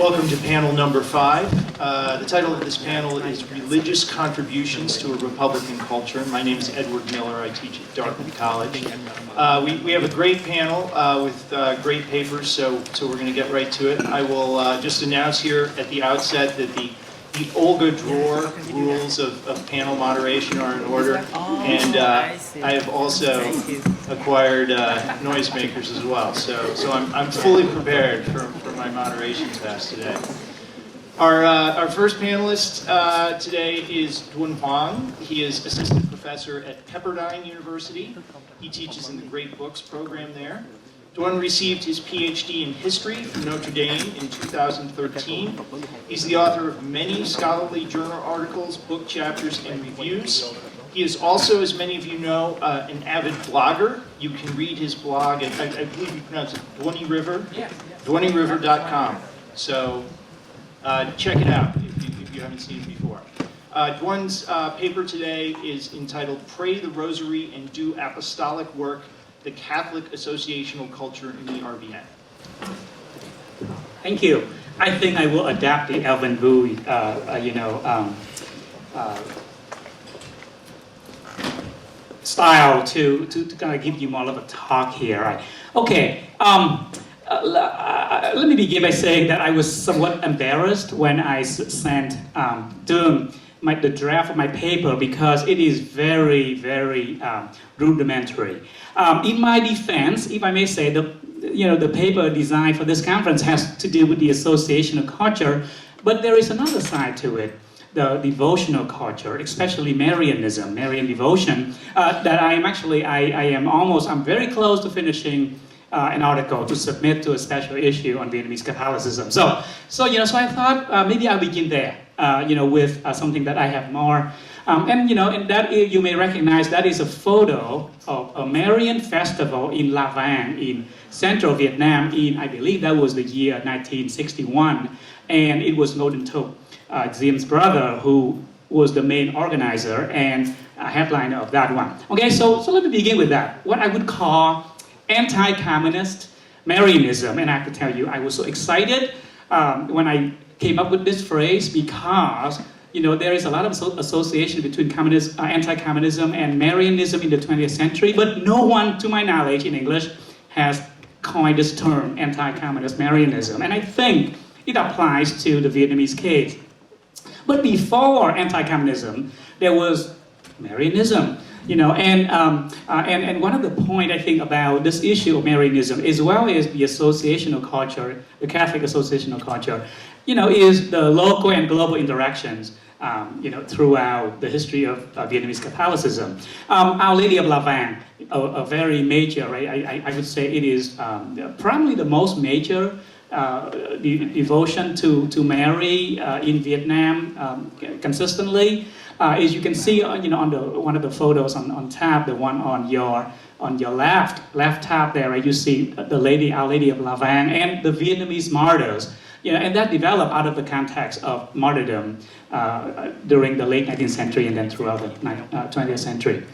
Welcome to panel number 5. The title of this panel is Religious Contributions to a Republican Culture. My name is Edward Miller. I teach at Dartmouth College. We have a great panel with great papers, so we're going to get right to it. I will just announce here at the outset that the Olga Drawer rules of panel moderation are in order, and I have also acquired noisemakers as well, so I'm fully prepared for my moderation task today. Our first panelist today is Duan Huang. He is assistant professor at Pepperdine University. He teaches in the Great Books program there. Duan received his PhD in history from Notre Dame in 2013. He's the author of many scholarly journal articles, book chapters, and reviews. He is also, as many of you know, an avid blogger. You can read his blog at, I believe you pronounce it Duany River, duanyriver.com. So check it out if you haven't seen it before. Duan's paper today is entitled Pray the Rosary and Do Apostolic Work, the Catholic Associational Culture in the RBN. Thank you. I think I will adapt the Alvin Bowie, style to kind of give you more of a talk here. Right? Okay. Let me begin by saying that I was somewhat embarrassed when I sent Dung the draft of my paper because it is very, very rudimentary. In my defense, if I may say, the paper designed for this conference has to do with the associational culture, but there is another side to it, the devotional culture, especially Marianism, Marian devotion, that I'm very close to finishing an article to submit to a special issue on Vietnamese Catholicism. So I thought maybe I'll begin there, with something that I have more. And that you may recognize that is a photo of a Marian festival in La Vang in central Vietnam in, I believe that was the year 1961. And it was Ngo Dinh Thuc, Diem's brother, who was the main organizer and headliner of that one. Okay, so let me begin with that. What I would call anti-communist Marianism. And I have to tell you, I was so excited when I came up with this phrase because there is a lot of association between anti-communism and Marianism in the 20th century, but no one, to my knowledge, in English, has coined this term, anti-communist Marianism. And I think it applies to the Vietnamese case. But before anti-communism, there was Marianism. And one of the point I think about this issue of Marianism, as well as the associational culture, the Catholic associational culture, is the local and global interactions, throughout the history of Vietnamese Catholicism. Our Lady of La Vang, a very major, right? I would say it is probably the most major devotion to Mary in Vietnam consistently. As you can see, on one of the photos on top, the one on your left top there, right, you see Our Lady of La Vang and the Vietnamese martyrs. And that developed out of the context of martyrdom during the late 19th century and then throughout the 20th century.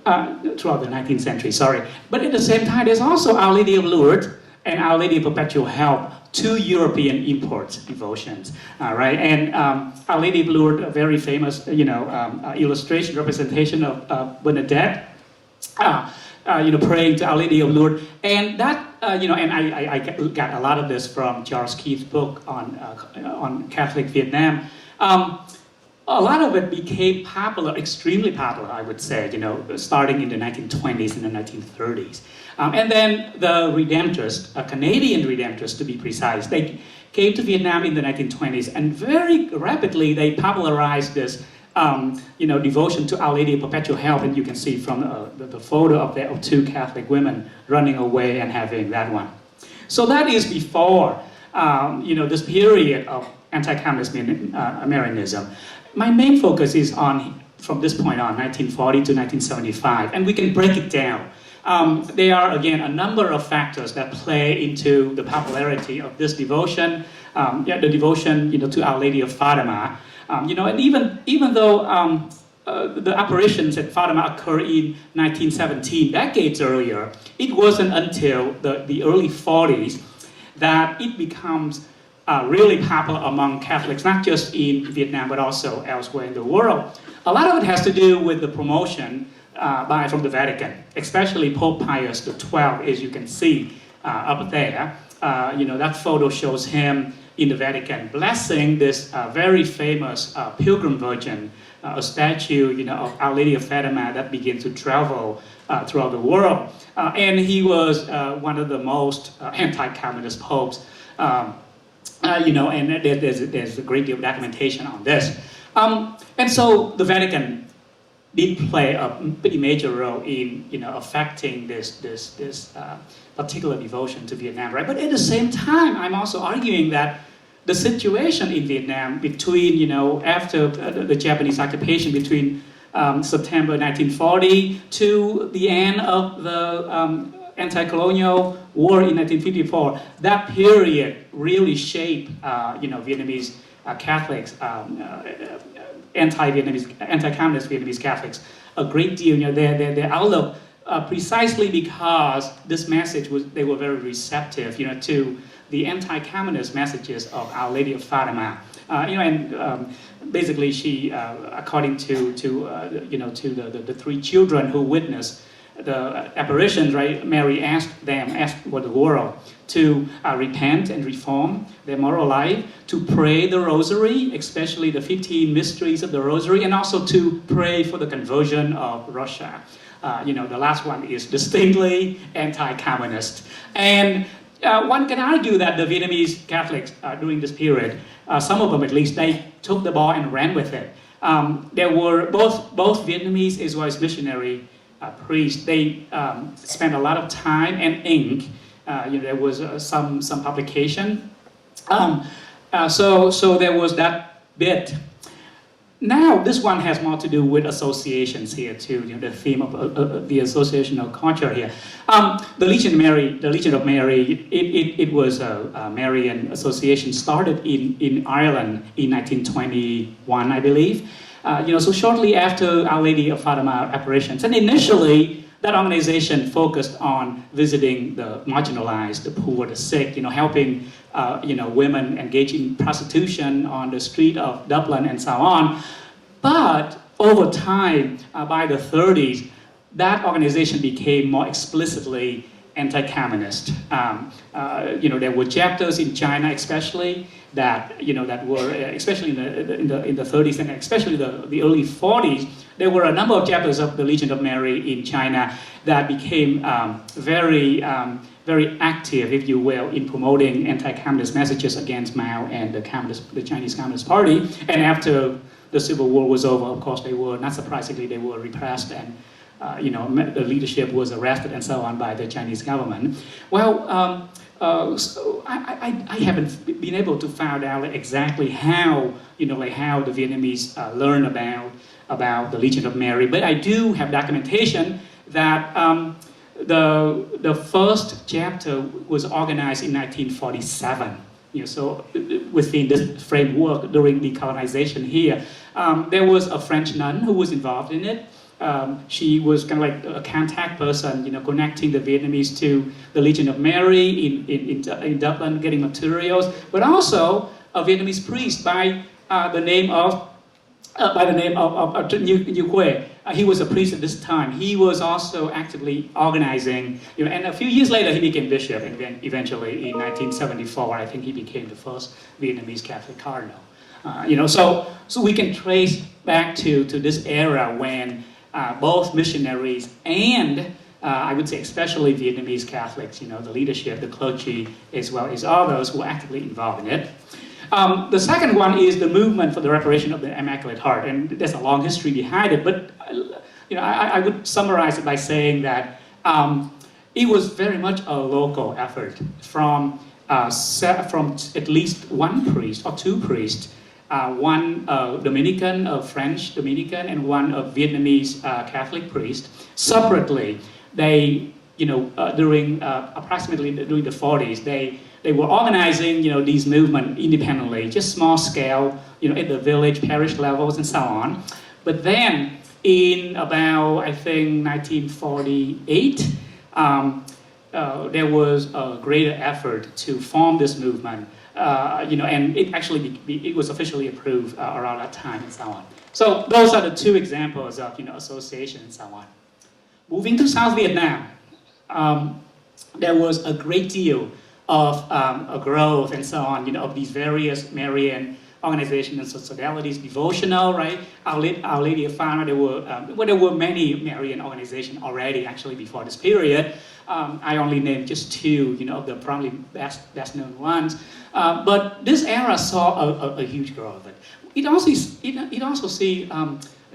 Throughout the 19th century, sorry. But at the same time, there's also Our Lady of Lourdes and Our Lady of Perpetual Help, two European import devotions, right? And Our Lady of Lourdes, a very famous, illustration, representation of Bernadette, praying to Our Lady of Lourdes, and that, and I got a lot of this from Charles Keith's book on Catholic Vietnam. A lot of it became popular, extremely popular, I would say, starting in the 1920s and the 1930s. And then the Redemptorists, Canadian Redemptorists to be precise, they came to Vietnam in the 1920s, and very rapidly they popularized this devotion to Our Lady of Perpetual Help, and you can see from the photo of two Catholic women running away and having that one. So that is before, this period of anti-communist Marianism. My main focus is on, from this point on, 1940 to 1975, and we can break it down. There are, again, a number of factors that play into the popularity of this devotion, the devotion, to Our Lady of Fatima. And even though the apparitions at Fatima occurred in 1917, decades earlier, it wasn't until the early 40s that it becomes really popular among Catholics, not just in Vietnam, but also elsewhere in the world. A lot of it has to do with the promotion from the Vatican, especially Pope Pius XII, as you can see up there. That photo shows him in the Vatican blessing this very famous pilgrim virgin, a statue of Our Lady of Fatima that began to travel throughout the world. And he was one of the most anti-communist popes. And there's a great deal of documentation on this. And so the Vatican did play a pretty major role in affecting this particular devotion to Vietnam, right? But at the same time, I'm also arguing that the situation in Vietnam between, after the Japanese occupation between September 1940 to the end of the anti-colonial war in 1954, that period really shaped, Vietnamese Catholics, anti-communist Vietnamese Catholics a great deal. Their outlook, precisely because this message they were very receptive, to the anti-communist messages of Our Lady of Fatima. Basically, she, according to the three children who witnessed the apparitions, right? Mary asked for the world to repent and reform their moral life, to pray the Rosary, especially the 15 mysteries of the Rosary, and also to pray for the conversion of Russia. The last one is distinctly anti-communist. And one can argue that the Vietnamese Catholics during this period, some of them at least, they took the ball and ran with it. There were both Vietnamese as well as missionary priests. They spent a lot of time and ink. There was some publication. So there was that bit. Now this one has more to do with associations here too. The theme of the associational culture here. The Legion of Mary. It was a Marian association started in Ireland in 1921, I believe. So shortly after Our Lady of Fatima apparitions, and initially that organization focused on visiting the marginalized, the poor, the sick, helping women engaged in prostitution on the street of Dublin and so on. But over time, by the 30s, that organization became more explicitly anti-communist. There were chapters in China, especially that were especially in the 30s and especially the early 40s. There were a number of chapters of the Legion of Mary in China that became very active, if you will, in promoting anti-communist messages against Mao and the Chinese Communist Party. And after the Civil War was over, of course, they were, not surprisingly, they were repressed and the leadership was arrested and so on by the Chinese government. Well, so I haven't been able to find out exactly how, how the Vietnamese learn about the Legion of Mary, but I do have documentation that the first chapter was organized in 1947. So within this framework during the colonization here, there was a French nun who was involved in it. She was kind of like a contact person, connecting the Vietnamese to the Legion of Mary in Dublin, getting materials, but also a Vietnamese priest by the name of Nhu Que. He was a priest at this time. He was also actively organizing, and a few years later he became bishop, and then eventually in 1974, I think he became the first Vietnamese Catholic cardinal. So we can trace back to this era when both missionaries and I would say especially Vietnamese Catholics, the leadership, the clergy, as well as others who were actively involved in it. The second one is the movement for the reparation of the Immaculate Heart, and there's a long history behind it, but I would summarize it by saying that it was very much a local effort from at least one priest or two priests, one Dominican, a French Dominican, and one Vietnamese Catholic priest. Separately, they, approximately during the 40s, they were organizing, these movements independently, just small scale, at the village, parish levels, and so on. But then, in about, I think, 1948, there was a greater effort to form this movement and it actually it was officially approved around that time and so on. So those are the two examples of association and so on. Moving to South Vietnam, there was a great deal of growth and so on, of these various Marian organizations and socialities, devotional, right? Our Lady of Fire, there were many Marian organizations already actually before this period. I only named just two, of the probably best known ones. But this era saw a huge growth of it. It also see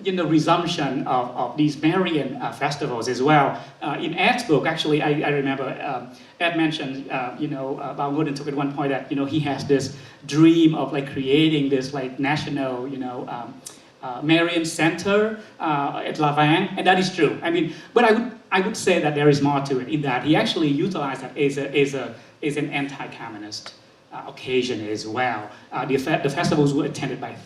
resumption of these Marian festivals as well. In Ed's book, actually, I remember Ed mentioned, about Wynn took at one point that, he has this dream of like creating this like national, Marian center at La Vang, and that is true. I mean, but I would say that there is more to it in that he actually utilized that as an anti-communist occasion as well. The festivals were attended by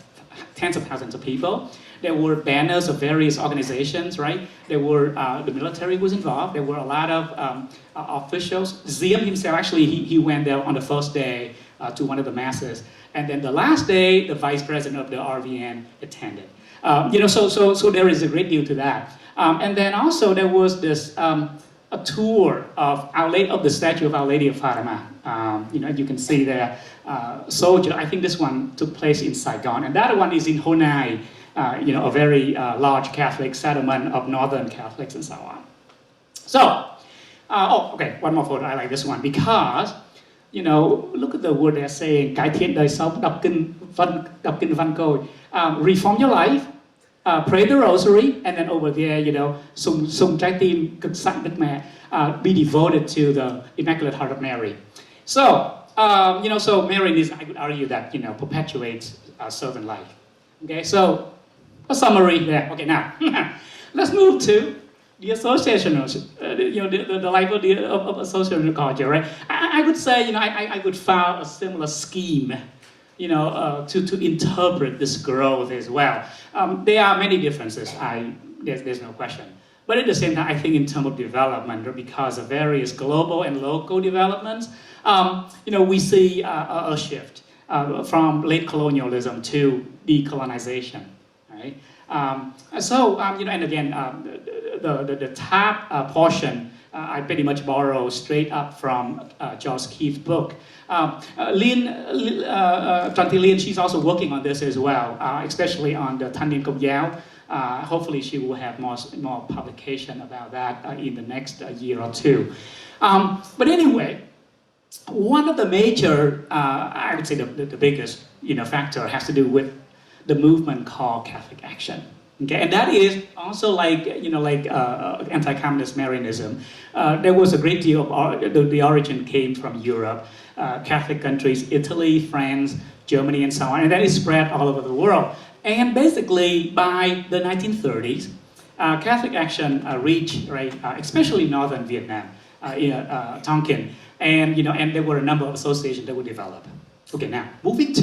tens of thousands of people. There were banners of various organizations, right? There were, the military was involved. There were a lot of officials. Diem himself, actually, he went there on the first day to one of the masses. And then the last day, the vice president of the RVN attended. So there is a great deal to that. And then also there was this, a tour of the statue of Our Lady of Fatima. You can see there, soldier. I think this one took place in Saigon. And the other one is in Honai. A very large Catholic settlement of northern Catholics and so on. So, one more photo. I like this one because, look at the word they're saying, cải thiện đời sống, đọc kinh văn côi, reform your life, pray the rosary, and then over there, sung trái tim cực sẵn Đức Mẹ, be devoted to the Immaculate Heart of Mary. So, so Marianism, I would argue that, perpetuates servant life. Okay, so a summary there. Okay, now let's move to the associational, the life of associational culture, right? I would say, I would follow a similar scheme, to interpret this growth as well. There are many differences. There's no question. But at the same time, I think in terms of development, because of various global and local developments, we see a shift from late colonialism to decolonization. Right? And again, the top portion I pretty much borrow straight up from George Keith's book. Tranti Lin, she's also working on this as well, especially on the Thanh niên Công giáo. Hopefully she will have more publication about that in the next year or two. But anyway, one of the major, I would say the biggest factor has to do with the movement called Catholic Action. Okay, and that is also like anti-communist Marianism. There was a great deal of the origin came from Europe, Catholic countries, Italy, France, Germany, and so on, and that is spread all over the world. And basically, by the 1930s, Catholic Action reached, right, especially northern Vietnam, Tonkin, and there were a number of associations that were developed. Okay, now moving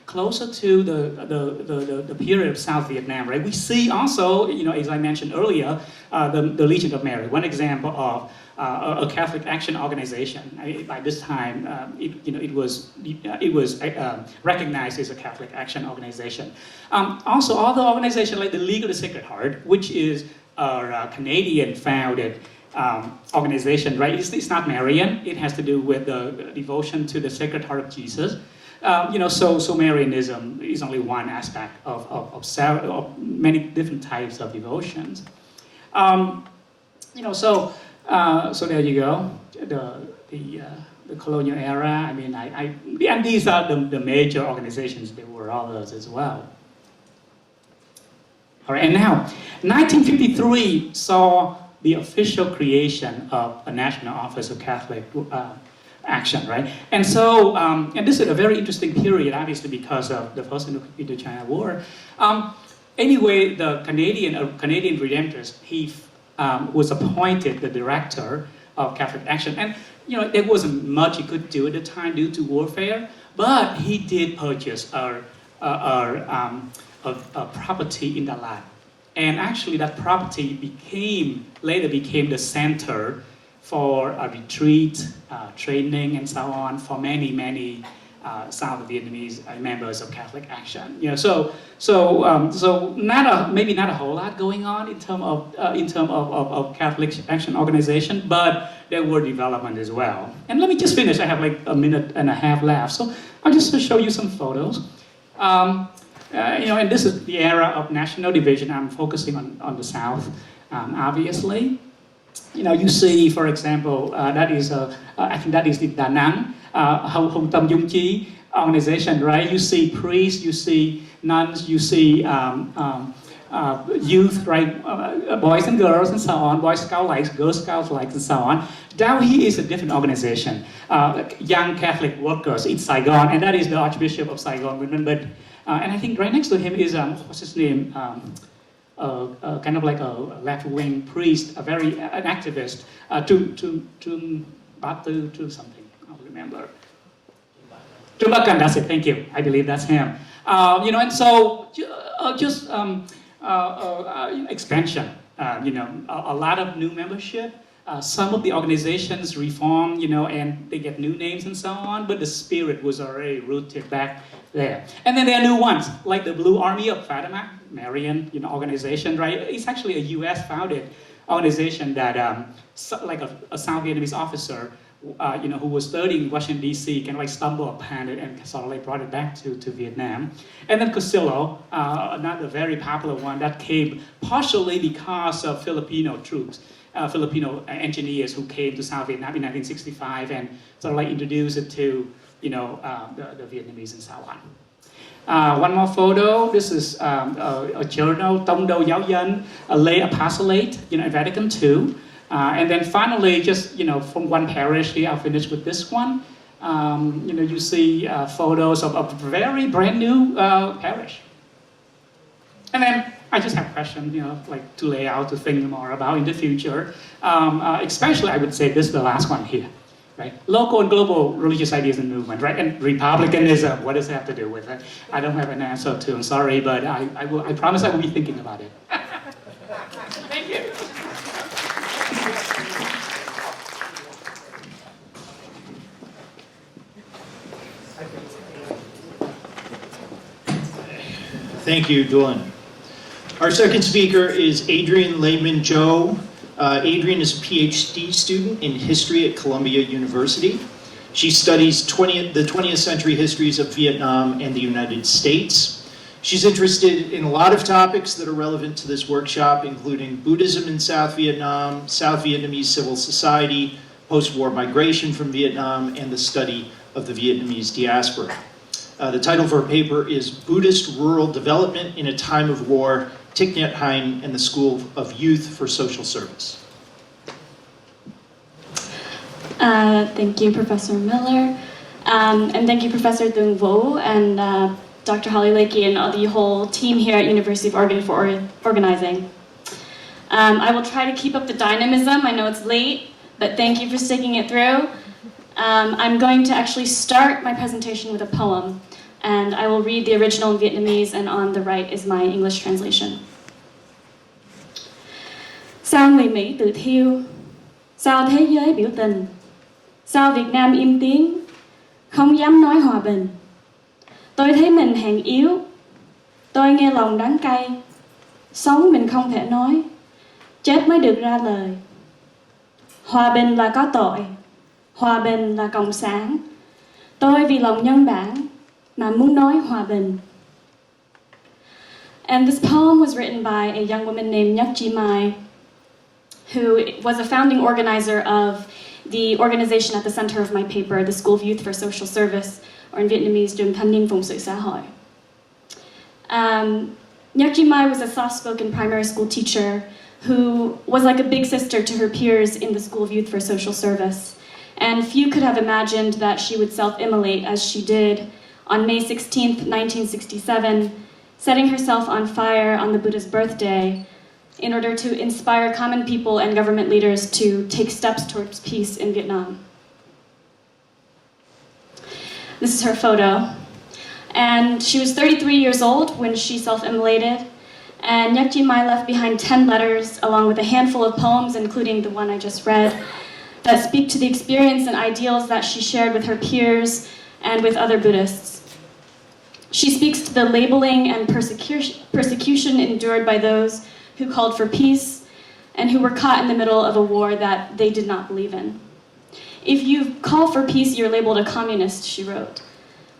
closer to the period of South Vietnam, right? We see also, as I mentioned earlier, the Legion of Mary. One example of a Catholic Action organization. By this time, it was recognized as a Catholic Action organization. Also, other organizations like the League of the Sacred Heart, which is a Canadian-founded organization, right? It's not Marian. It has to do with the devotion to the Sacred Heart of Jesus. So Marianism is only one aspect of many different types of devotions. So there you go. The colonial era. I mean, and these are the major organizations. There were others as well. All right, and now 1953 saw the official creation of a National Office of Catholic Action, right? And so, and this is a very interesting period, obviously, because of the First Indo-China War. Anyway, the Canadian Redemptorist, he was appointed the director of Catholic Action, and there wasn't much he could do at the time due to warfare, but he did purchase a property in Dalat, and actually that property later became the center for a retreat, training, and so on for many South Vietnamese members of Catholic Action. You know, so maybe not a whole lot going on in terms of Catholic Action organization, but there were development as well. And let me just finish. I have like a minute and a half left, so I'll just show you some photos. You know, and this is the era of national division. I'm focusing on the South, obviously. You know, you see, for example, that is I think that is the Da Nang Hồng Tâm Dung Chi organization, right? You see priests, you see nuns, you see youth, right? Boys and girls and so on, Boy Scout likes, Girl Scouts likes, and so on. Down here is a different organization, Young Catholic Workers in Saigon, and that is the Archbishop of Saigon, remembered. And I think right next to him is, what's his name? Kind of like a left-wing priest, an activist, to something, I don't remember. Nyankan, that's it, thank you. I believe that's him. You know, and so just expansion, you know, a lot of new membership. Some of the organizations reform, you know, and they get new names and so on, but the spirit was already rooted back there. And then there are new ones, like the Blue Army of Fatima, Marian, you know, organization, right? It's actually a U.S. founded organization that, like a South Vietnamese officer, you know, who was studying in Washington, D.C., kind of like stumbled upon it and sort of like brought it back to Vietnam. And then Cosillo, another very popular one that came partially because of Filipino troops. Filipino engineers who came to South Vietnam in 1965 and sort of like introduced it to, you know, the Vietnamese and so on. One more photo. This is a journal, Tông Đâu Giáo Dân, a lay apostolate, you know, in Vatican II. And then finally, just, you know, from one parish here, I'll finish with this one. You know, you see photos of a very brand new parish. And then I just have questions, you know, like to lay out, to think more about in the future. Especially, I would say this is the last one here, right? Local and global religious ideas and movement, right? And republicanism, what does it have to do with it? I don't have an answer to, I'm sorry, but I promise I will be thinking about it. Thank you. Thank you, Duan. Our second speaker is Adrienne Lehman Joe. Adrienne is a PhD student in history at Columbia University. She studies the 20th century histories of Vietnam and the United States. She's interested in a lot of topics that are relevant to this workshop, including Buddhism in South Vietnam, South Vietnamese civil society, post-war migration from Vietnam, and the study of the Vietnamese diaspora. The title of her paper is Buddhist Rural Development in a Time of War, Thich Nhat Hanh and the School of Youth for Social Service. Thank you, Professor Miller. And thank you, Professor Dung Vo and Dr. Holly Lakey and the whole team here at University of Oregon for organizing. I will try to keep up the dynamism. I know it's late, but thank you for sticking it through. I'm going to actually start my presentation with a poem, and I will read the original in Vietnamese, and on the right is my English translation. Sao người Mỹ tự thiêu? Sao thế giới biểu tình? Sao Việt Nam im tiếng, không dám nói hòa bình? Tôi thấy mình hèn yếu, tôi nghe lòng đắng cay. Sống mình không thể nói, chết mới được ra lời. Hòa bình là có tội, hòa bình là cộng sản. Tôi vì lòng nhân bản mà muốn nói hòa bình. And this poem was written by a young woman named Nhắc Chi Mai, who was a founding organizer of the organization at the center of my paper, the School of Youth for Social Service, or in Vietnamese, Trường Thanh niên phụng sự xã hội. Nhắc Chi Mai was a soft-spoken primary school teacher who was like a big sister to her peers in the School of Youth for Social Service. And few could have imagined that she would self-immolate as she did on May 16th, 1967, setting herself on fire on the Buddha's birthday in order to inspire common people and government leaders to take steps towards peace in Vietnam. This is her photo. And she was 33 years old when she self-immolated. And Nhắc Chi Mai left behind 10 letters along with a handful of poems, including the one I just read, that speak to the experience and ideals that she shared with her peers and with other Buddhists. She speaks to the labeling and persecution endured by those who called for peace and who were caught in the middle of a war that they did not believe in. "If you call for peace, you're labeled a communist," she wrote.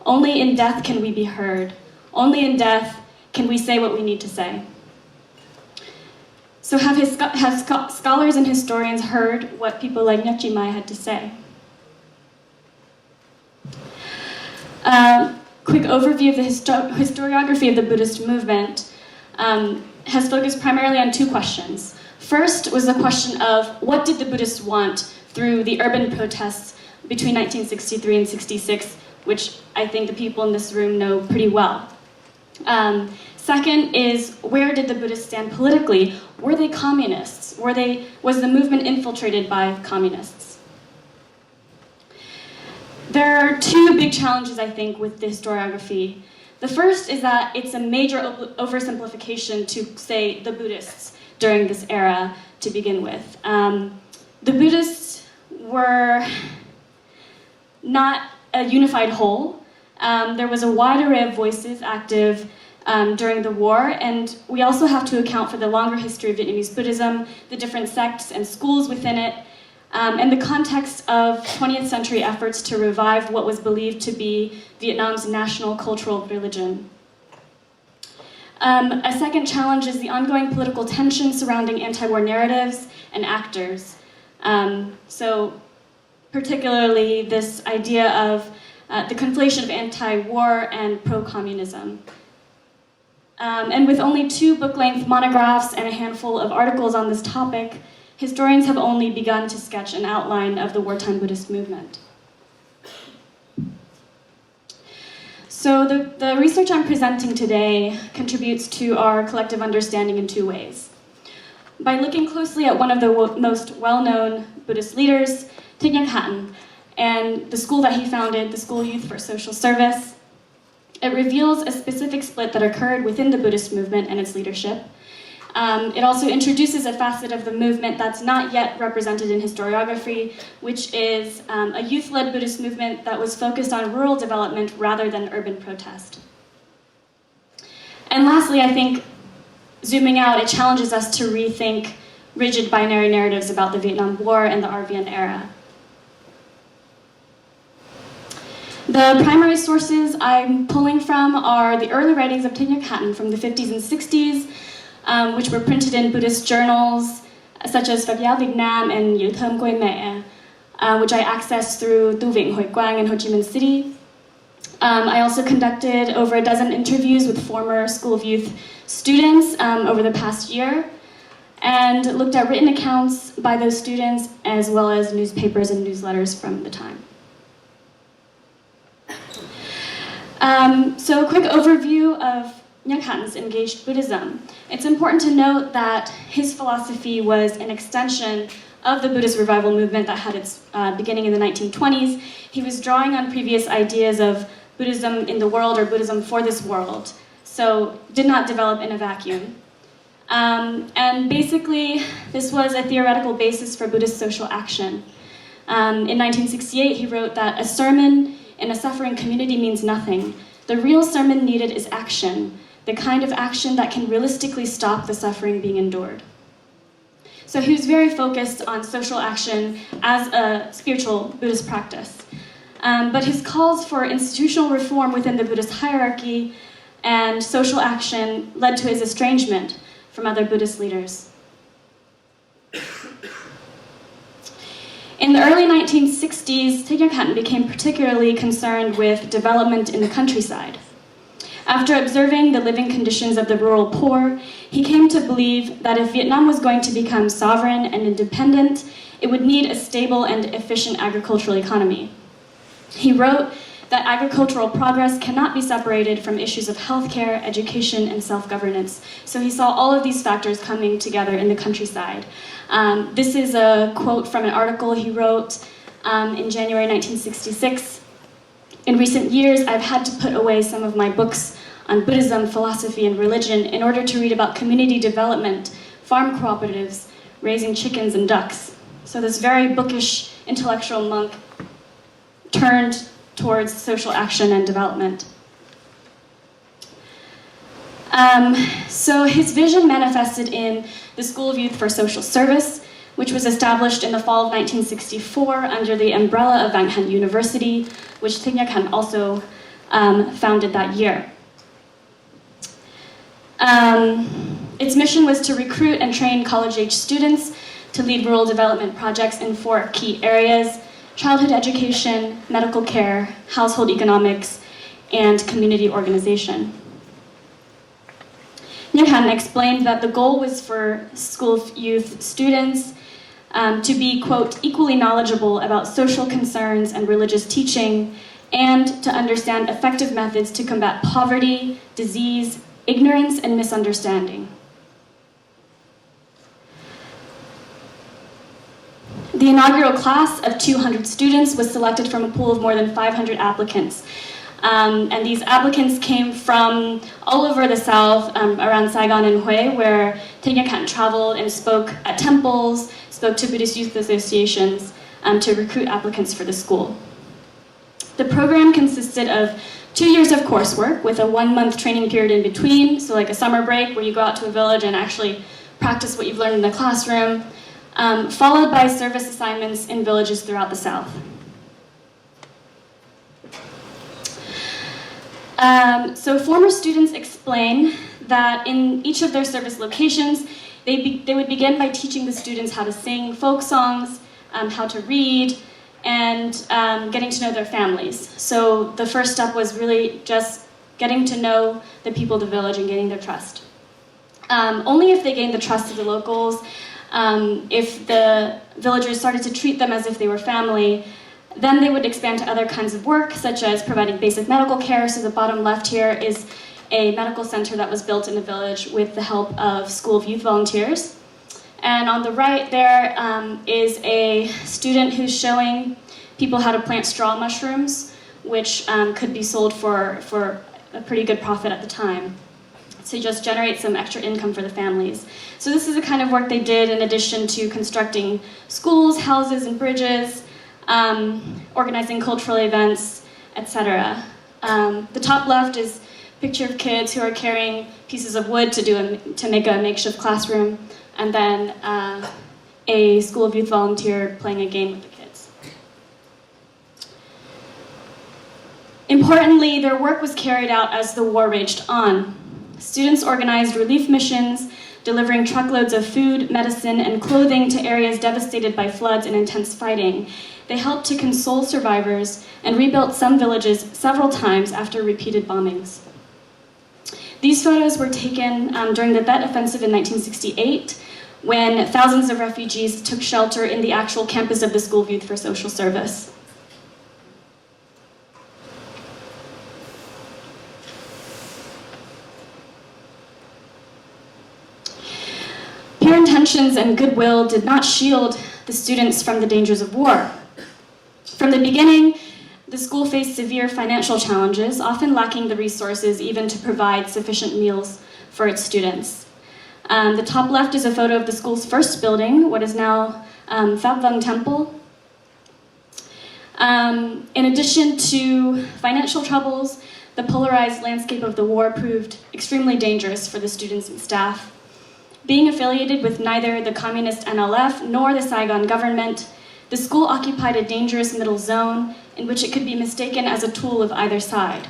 "Only in death can we be heard. Only in death can we say what we need to say." So have scholars and historians heard what people like Nyakchimai had to say? Quick overview of the historiography of the Buddhist movement has focused primarily on two questions. First was the question of what did the Buddhists want through the urban protests between 1963 and 66, which I think the people in this room know pretty well. Second is, where did the Buddhists stand politically? Were they communists? Was the movement infiltrated by communists? There are two big challenges, I think, with the historiography. The first is that it's a major oversimplification to say the Buddhists during this era to begin with. The Buddhists were not a unified whole. There was a wide array of voices active during the war, and we also have to account for the longer history of Vietnamese Buddhism, the different sects and schools within it, and the context of 20th century efforts to revive what was believed to be Vietnam's national cultural religion. A second challenge is the ongoing political tension surrounding anti-war narratives and actors. So particularly this idea of the conflation of anti-war and pro-communism. And with only 2 book-length monographs and a handful of articles on this topic, historians have only begun to sketch an outline of the wartime Buddhist movement. So the research I'm presenting today contributes to our collective understanding in 2 ways. By looking closely at one of the most well-known Buddhist leaders, Nyankan, and the school that he founded, the School Youth for Social Service, it reveals a specific split that occurred within the Buddhist movement and its leadership. It also introduces a facet of the movement that's not yet represented in historiography, which is a youth-led Buddhist movement that was focused on rural development rather than urban protest. And lastly, I think, zooming out, it challenges us to rethink rigid binary narratives about the Vietnam War and the RVN era. The primary sources I'm pulling from are the early writings of Nyankan from the 50s and 60s, which were printed in Buddhist journals such as Phật giáo Việt Nam and Yêu Thơm Quê Mẹ, which I accessed through Tu Viện Hội Quang in Ho Chi Minh City. I also conducted over a dozen interviews with former School of Youth students over the past year, and looked at written accounts by those students as well as newspapers and newsletters from the time. So a quick overview of Nyankan's engaged Buddhism. It's important to note that his philosophy was an extension of the Buddhist revival movement that had its beginning in the 1920s. He was drawing on previous ideas of Buddhism in the world or Buddhism for this world, so did not develop in a vacuum. And basically, this was a theoretical basis for Buddhist social action. In 1968, he wrote that a sermon in a suffering community means nothing. The real sermon needed is action, the kind of action that can realistically stop the suffering being endured. So he was very focused on social action as a spiritual Buddhist practice. But his calls for institutional reform within the Buddhist hierarchy and social action led to his estrangement from other Buddhist leaders. In the early 1960s, Nyankan became particularly concerned with development in the countryside. After observing the living conditions of the rural poor, he came to believe that if Vietnam was going to become sovereign and independent, it would need a stable and efficient agricultural economy. He wrote that agricultural progress cannot be separated from issues of healthcare, education, and self-governance. So he saw all of these factors coming together in the countryside. This is a quote from an article he wrote in January 1966. In recent years, I've had to put away some of my books on Buddhism, philosophy, and religion in order to read about community development, farm cooperatives, raising chickens and ducks. So this very bookish intellectual monk turned towards social action and development. So his vision manifested in the School of Youth for Social Service, which was established in the fall of 1964 under the umbrella of Nyankan University, which Nyankan also founded that year. Its mission was to recruit and train college-age students to lead rural development projects in 4 key areas: childhood education, medical care, household economics, and community organization. Nyankan explained that the goal was for School of Youth students to be, quote, equally knowledgeable about social concerns and religious teaching, and to understand effective methods to combat poverty, disease, ignorance, and misunderstanding. The inaugural class of 200 students was selected from a pool of more than 500 applicants. And these applicants came from all over the south, around Saigon and Hue, where Nyankan traveled and spoke at temples, spoke to Buddhist youth associations to recruit applicants for the school. The program consisted of 2 years of coursework with a 1-month training period in between, so like a summer break where you go out to a village and actually practice what you've learned in the classroom, followed by service assignments in villages throughout the south. So former students explain that in each of their service locations, they would begin by teaching the students how to sing folk songs, how to read, and getting to know their families. So the first step was really just getting to know the people of the village and gaining their trust. Only if they gained the trust of the locals, if the villagers started to treat them as if they were family, then they would expand to other kinds of work, such as providing basic medical care. So the bottom left here is a medical center that was built in the village with the help of School of Youth volunteers. And on the right there is a student who's showing people how to plant straw mushrooms, which could be sold for a pretty good profit at the time. So just generate some extra income for the families. So this is the kind of work they did in addition to constructing schools, houses, and bridges, organizing cultural events, etc. The top left is a picture of kids who are carrying pieces of wood to make a makeshift classroom, and then a School of Youth volunteer playing a game with the kids. Importantly, their work was carried out as the war raged on. Students organized relief missions, delivering truckloads of food, medicine, and clothing to areas devastated by floods and intense fighting. They helped to console survivors and rebuilt some villages several times after repeated bombings. These photos were taken during the Tet Offensive in 1968, when thousands of refugees took shelter in the actual campus of the School of Youth for Social Service. Pure intentions and goodwill did not shield the students from the dangers of war. From the beginning, the school faced severe financial challenges, often lacking the resources even to provide sufficient meals for its students. The top left is a photo of the school's first building, what is now Phap Vang Temple. In addition to financial troubles, the polarized landscape of the war proved extremely dangerous for the students and staff. Being affiliated with neither the communist NLF nor the Saigon government, the school occupied a dangerous middle zone in which it could be mistaken as a tool of either side.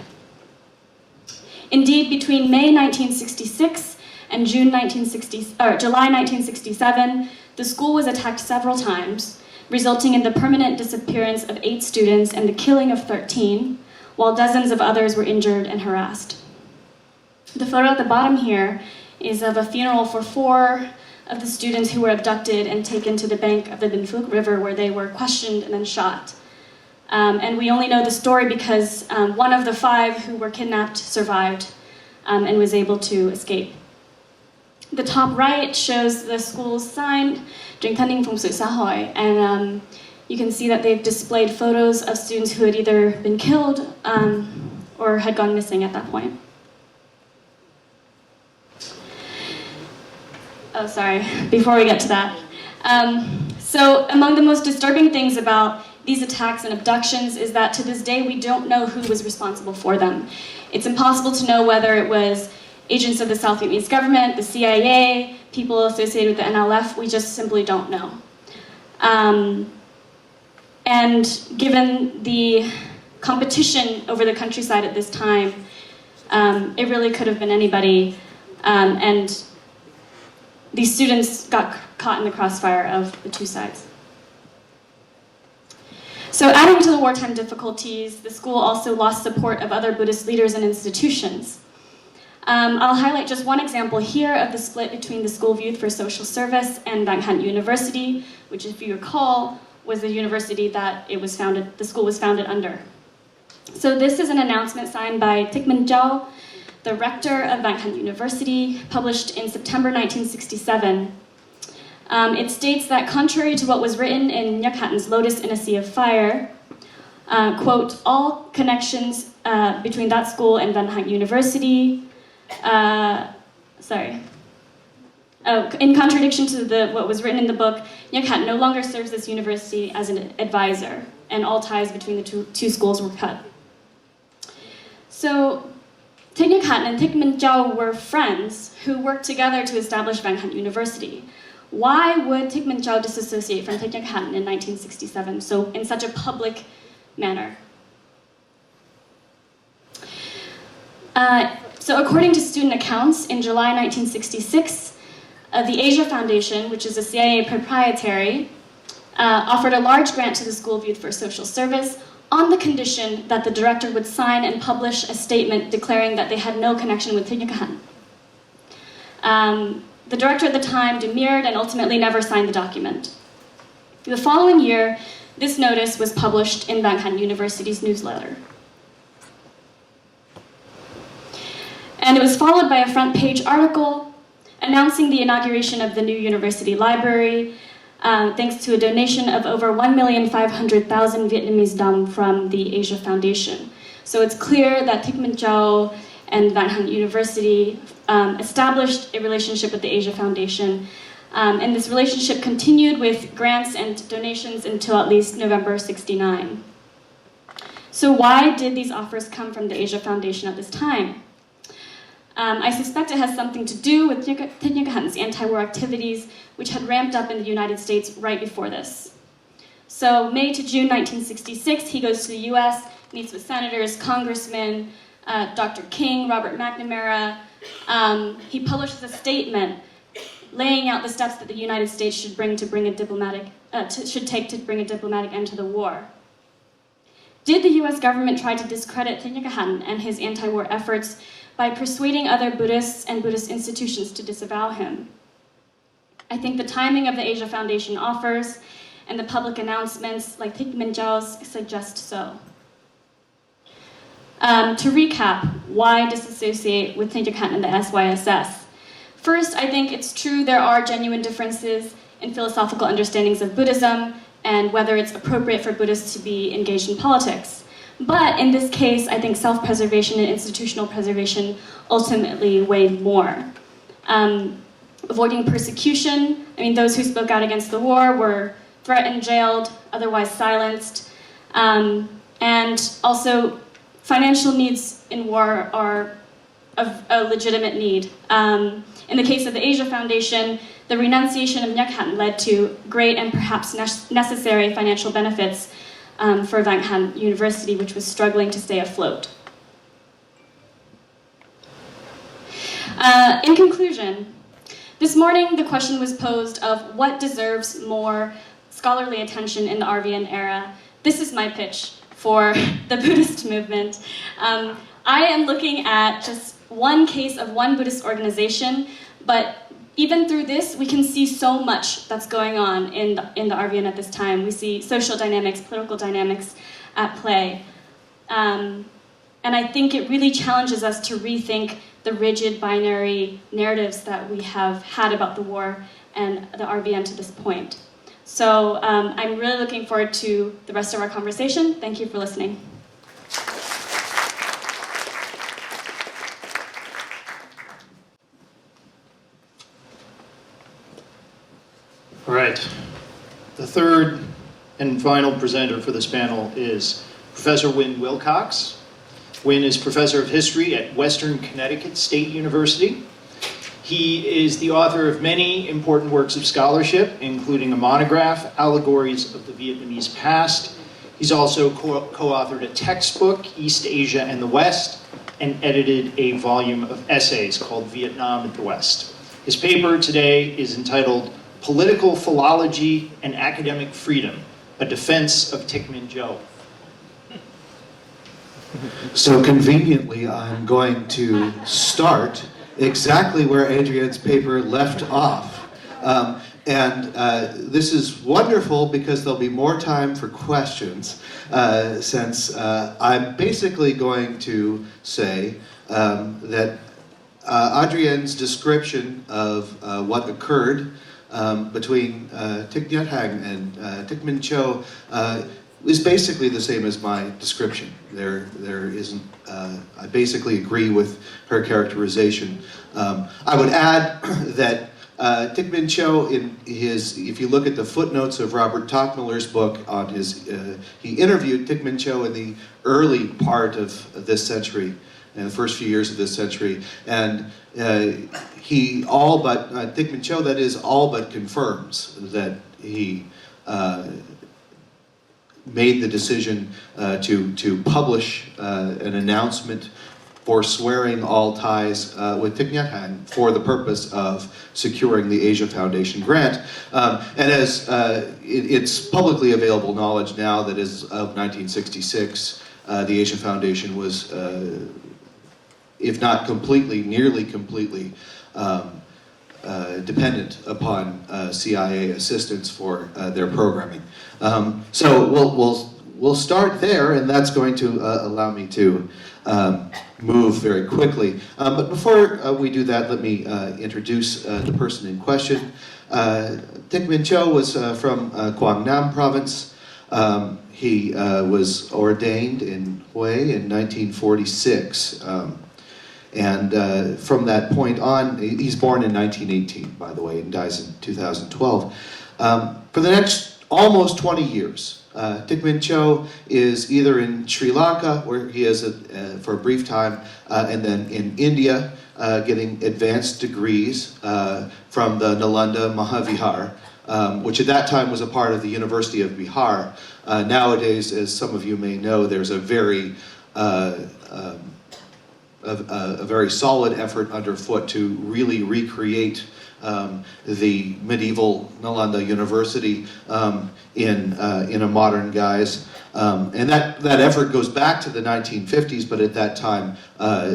Indeed, between May 1966 and July 1967, the school was attacked several times, resulting in the permanent disappearance of 8 students and the killing of 13, while dozens of others were injured and harassed. The photo at the bottom here is of a funeral for 4 of the students who were abducted and taken to the bank of the Binh Phuc River, where they were questioned and then shot. And we only know the story because one of the 5 who were kidnapped survived and was able to escape. The top right shows the school's sign, Dring Thanh Phung Sự Xã Hội, and you can see that they've displayed photos of students who had either been killed or had gone missing at that point. Before we get to that. So among the most disturbing things about these attacks and abductions is that to this day we don't know who was responsible for them. It's impossible to know whether it was agents of the South Vietnamese government, the CIA, people associated with the NLF. We just simply don't know. And given the competition over the countryside at this time, it really could have been anybody. And these students got caught in the crossfire of the two sides. So adding to the wartime difficulties, the school also lost support of other Buddhist leaders and institutions. I'll highlight just one example here of the split between the School of Youth for Social Service and Vang Han University, which, if you recall, was the university that the school was founded under. So this is an announcement signed by Thích Minh Châu, the rector of Vang Han University, published in September 1967. It states that contrary to what was written in Nyankan's Lotus in a Sea of Fire, quote, all connections between that school and Vang Han University, in contradiction to what was written in the book, Nyankan no longer serves this university as an advisor, and all ties between the two schools were cut. So, Thích Nyankan and Thích Minh Châu were friends who worked together to establish Vang Han University. Why would Thích Minh Châu disassociate from Thích Nyankan in 1967, so in such a public manner? So according to student accounts, in July 1966, the Asia Foundation, which is a CIA proprietary, offered a large grant to the School of Youth for Social Service on the condition that the director would sign and publish a statement declaring that they had no connection with Thích Nyankan. The director at the time demurred and ultimately never signed the document. The following year, this notice was published in Vang Han University's newsletter. And it was followed by a front-page article announcing the inauguration of the new university library, thanks to a donation of over 1,500,000 Vietnamese dong from the Asia Foundation. So it's clear that Thích Minh Châu and Vang Han University established a relationship with the Asia Foundation, and this relationship continued with grants and donations until at least November '69. So why did these offers come from the Asia Foundation at this time? I suspect it has something to do with Thích Nyankan's anti-war activities, which had ramped up in the United States right before this. So May to June 1966, he goes to the US, meets with senators, congressmen, Dr. King, Robert McNamara. He publishes a statement laying out the steps that the United States should take to bring a diplomatic end to the war. Did the US government try to discredit Thích Nyankan and his anti-war efforts by persuading other Buddhists and Buddhist institutions to disavow him? I think the timing of the Asia Foundation offers and the public announcements like Thích Minh Châu suggest so. To recap, why disassociate with Thích Nyankan and the SYSS? First, I think it's true there are genuine differences in philosophical understandings of Buddhism and whether it's appropriate for Buddhists to be engaged in politics. But in this case, I think self-preservation and institutional preservation ultimately weighed more. Avoiding persecution, those who spoke out against the war were threatened, jailed, otherwise silenced. And also, financial needs in war are a legitimate need. In the case of the Asia Foundation, the renunciation of Nyankan led to great and perhaps necessary financial benefits for Vang Han University, which was struggling to stay afloat. In conclusion, this morning the question was posed of what deserves more scholarly attention in the RVN era. This is my pitch for the Buddhist movement. I am looking at just one case of one Buddhist organization, but even through this, we can see so much that's going on in the RVN at this time. We see social dynamics, political dynamics at play. And I think it really challenges us to rethink the rigid binary narratives that we have had about the war and the RVN to this point. So I'm really looking forward to the rest of our conversation. Thank you for listening. All right. The third and final presenter for this panel is Professor Wynn Wilcox. Wynn is Professor of History at Western Connecticut State University. He is the author of many important works of scholarship, including a monograph, Allegories of the Vietnamese Past. He's also co-authored a textbook, East Asia and the West, and edited a volume of essays called Vietnam and the West. His paper today is entitled Political Philology and Academic Freedom, a Defense of Thich Minh Châu. So conveniently, I'm going to start exactly where Adrienne's paper left off. This is wonderful because there'll be more time for questions, since I'm basically going to say that Adrienne's description of what occurred between Thich Nhat Hanh and Thich Minh Châu is basically the same as my description. There isn't. I basically agree with her characterization. I would add that Thich Minh Châu, if you look at the footnotes of Robert Tockmiller's book on he interviewed Thich Minh Châu in the early part of this century, in the first few years of this century, and Thich Minh Châu, that is, all but confirms that he made the decision to publish an announcement forswearing all ties with Thich Nhat Hanh for the purpose of securing the Asia Foundation grant. And as it's publicly available knowledge now that as of 1966, the Asia Foundation was, if not completely, nearly completely dependent upon CIA assistance for their programming. So we'll start there, and that's going to allow me to move very quickly. But before we do that, let me introduce the person in question. Thich Minh Châu was from Quang Nam province. He was ordained in Hue in 1946. And from that point on, he's born in 1918, by the way, and dies in 2012. For the next almost 20 years, Thich Minh Châu is either in Sri Lanka, where he is for a brief time, and then in India, getting advanced degrees from the Nalanda Mahavihar, which at that time was a part of the University of Bihar. Nowadays, as some of you may know, there's a very solid effort underfoot to really recreate the medieval Nalanda University in a modern guise. And that effort goes back to the 1950s, but at that time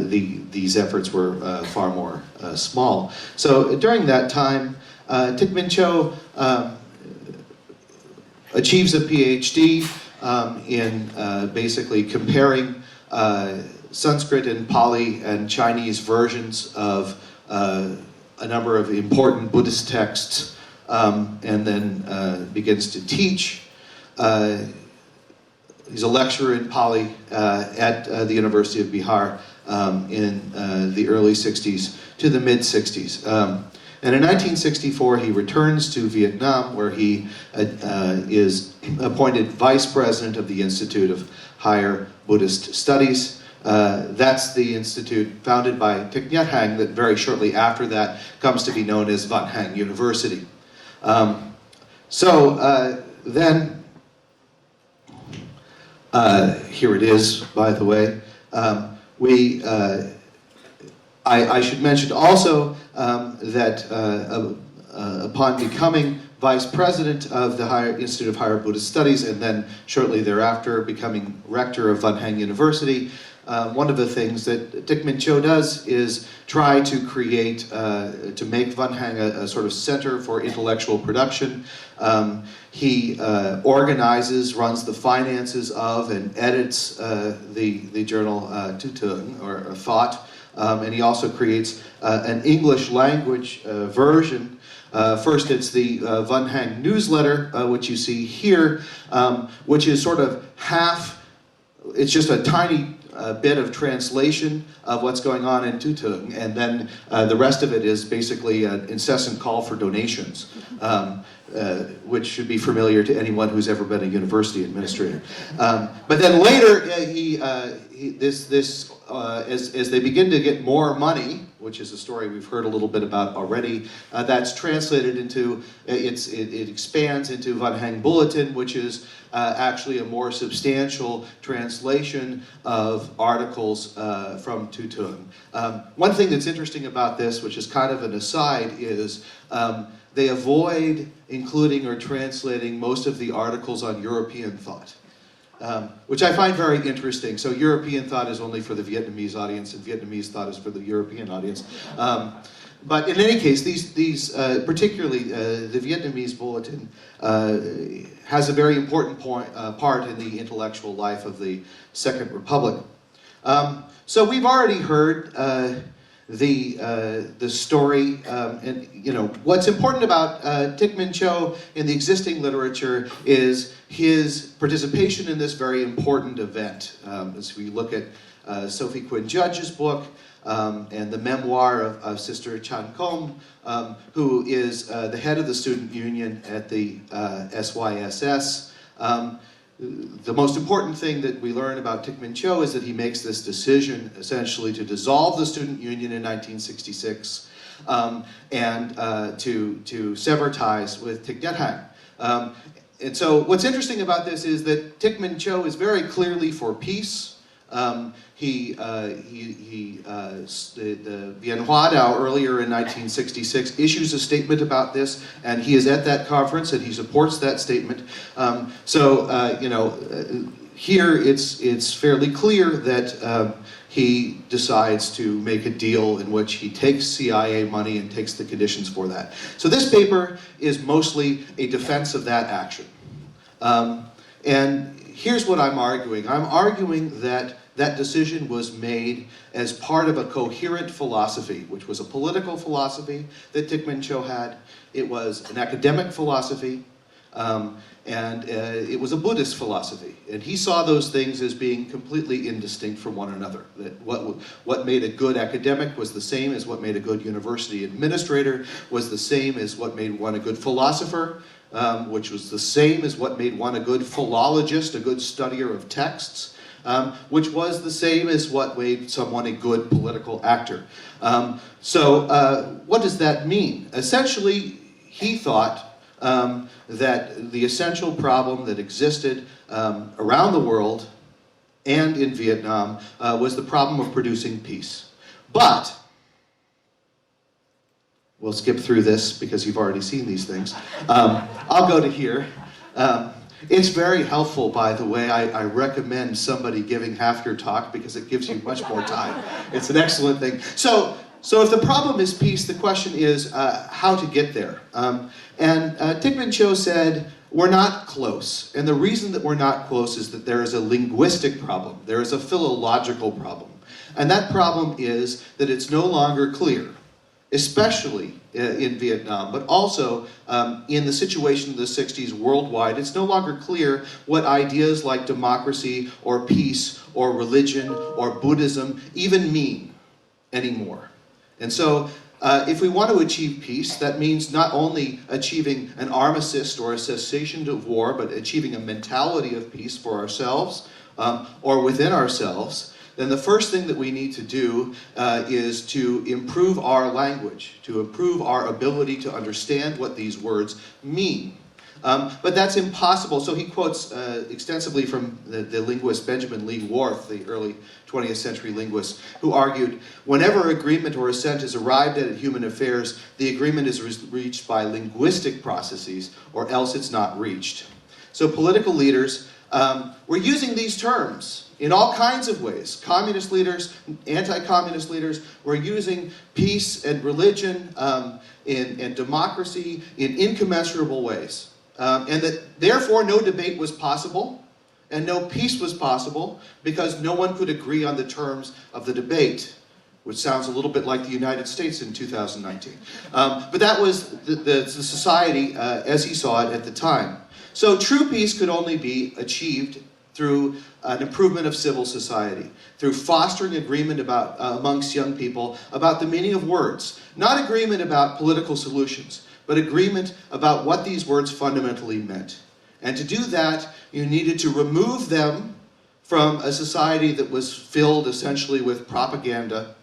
these efforts were far more small. So during that time, Thich Minh Châu achieves a PhD in basically comparing Sanskrit and Pali and Chinese versions of a number of important Buddhist texts, and then begins to teach. He's a lecturer in Pali at the University of Bihar in the early 60s to the mid 60s. And in 1964, he returns to Vietnam, where he is appointed vice president of the Institute of Higher Buddhist Studies. That's the institute founded by Thich Nhat Hanh that very shortly after that comes to be known as Van Hang University. Then, here it is, by the way. I should mention also that upon becoming vice president of the Institute of Higher Buddhist Studies, and then shortly thereafter becoming rector of Van Hang University, one of the things that Thich Minh Châu does is try to create, to make Van Hang a sort of center for intellectual production. He organizes, runs the finances of, and edits the journal Tu Tung, or Thought, and he also creates an English language version. First, it's the Van Hang newsletter, which you see here, which is sort of it's just a tiny bit of translation of what's going on in Tu Tung, and then the rest of it is basically an incessant call for donations. which should be familiar to anyone who's ever been a university administrator. But then later, as they begin to get more money, which is a story we've heard a little bit about already, that's translated into, it expands into Van Heng Bulletin, which is actually a more substantial translation of articles from Tutung. One thing that's interesting about this, which is kind of an aside, is they avoid including or translating most of the articles on European thought, which I find very interesting. So European thought is only for the Vietnamese audience, and Vietnamese thought is for the European audience. But in any case, these particularly the Vietnamese Bulletin has a very important part in the intellectual life of the Second Republic. So we've already heard the story, and you know what's important about Thich Minh Cho in the existing literature is his participation in this very important event. As we look at Sophie Quinn Judge's book and the memoir of Sister Chan Kom, who is the head of the student union at the SYSS. The most important thing that we learn about Thich Minh Cho is that he makes this decision essentially to dissolve the student union in 1966 and to sever ties with Thich Nhat Hanh. And so what's interesting about this is that Thich Minh Cho is very clearly for peace. The Vien Hoa Dao earlier in 1966 issues a statement about this, and he is at that conference and he supports that statement. Here it's fairly clear that he decides to make a deal in which he takes CIA money and takes the conditions for that. So this paper is mostly a defense of that action. And here's what I'm arguing. I'm arguing that that decision was made as part of a coherent philosophy, which was a political philosophy that Thich Minh Cho had. It was an academic philosophy, and it was a Buddhist philosophy. And he saw those things as being completely indistinct from one another. That what made a good academic was the same as what made a good university administrator, was the same as what made one a good philosopher, which was the same as what made one a good philologist, a good studier of texts, which was the same as what made someone a good political actor. What does that mean? Essentially, he thought that the essential problem that existed around the world and in Vietnam was the problem of producing peace. But, we'll skip through this because you've already seen these things. I'll go to here. It's very helpful, by the way. I recommend somebody giving half your talk because it gives you much more time. It's an excellent thing. So if the problem is peace, the question is how to get there. And Thich Minh Cho said, we're not close. And the reason that we're not close is that there is a linguistic problem. There is a philological problem. And that problem is that it's no longer clear, especially in Vietnam, but also in the situation of the 60s worldwide. It's no longer clear what ideas like democracy or peace or religion or Buddhism even mean anymore. And so if we want to achieve peace, that means not only achieving an armistice or a cessation of war, but achieving a mentality of peace for ourselves or within ourselves. Then the first thing that we need to do is to improve our language, to improve our ability to understand what these words mean. But that's impossible. So he quotes extensively from the linguist Benjamin Lee Worth, the early 20th century linguist, who argued, whenever agreement or assent is arrived at in human affairs, the agreement is reached by linguistic processes, or else it's not reached. So political leaders were using these terms in all kinds of ways. Communist leaders, anti-communist leaders were using peace and religion and democracy in incommensurable ways. And that therefore no debate was possible and no peace was possible because no one could agree on the terms of the debate, which sounds a little bit like the United States in 2019. But that was the society as he saw it at the time. So true peace could only be achieved through an improvement of civil society, through fostering agreement amongst young people about the meaning of words. Not agreement about political solutions, but agreement about what these words fundamentally meant. And to do that, you needed to remove them from a society that was filled essentially with propaganda,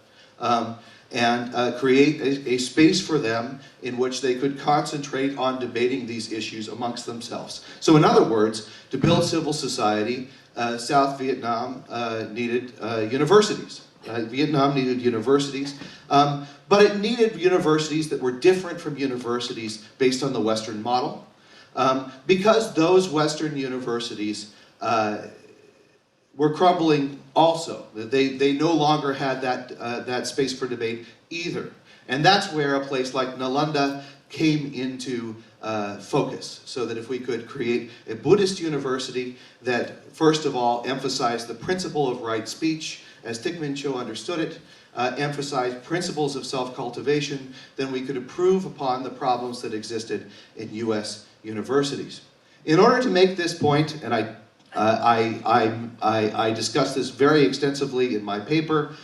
and create a space for them in which they could concentrate on debating these issues amongst themselves. So in other words, to build civil society, South Vietnam needed universities. Vietnam needed universities, but it needed universities that were different from universities based on the Western model, because those Western universities were crumbling also. They no longer had that space for debate either. And that's where a place like Nalanda came into focus, so that if we could create a Buddhist university that, first of all, emphasized the principle of right speech, as Thich Minh Cho understood it, emphasized principles of self-cultivation, then we could improve upon the problems that existed in U.S. universities. In order to make this point, and I discuss this very extensively in my paper,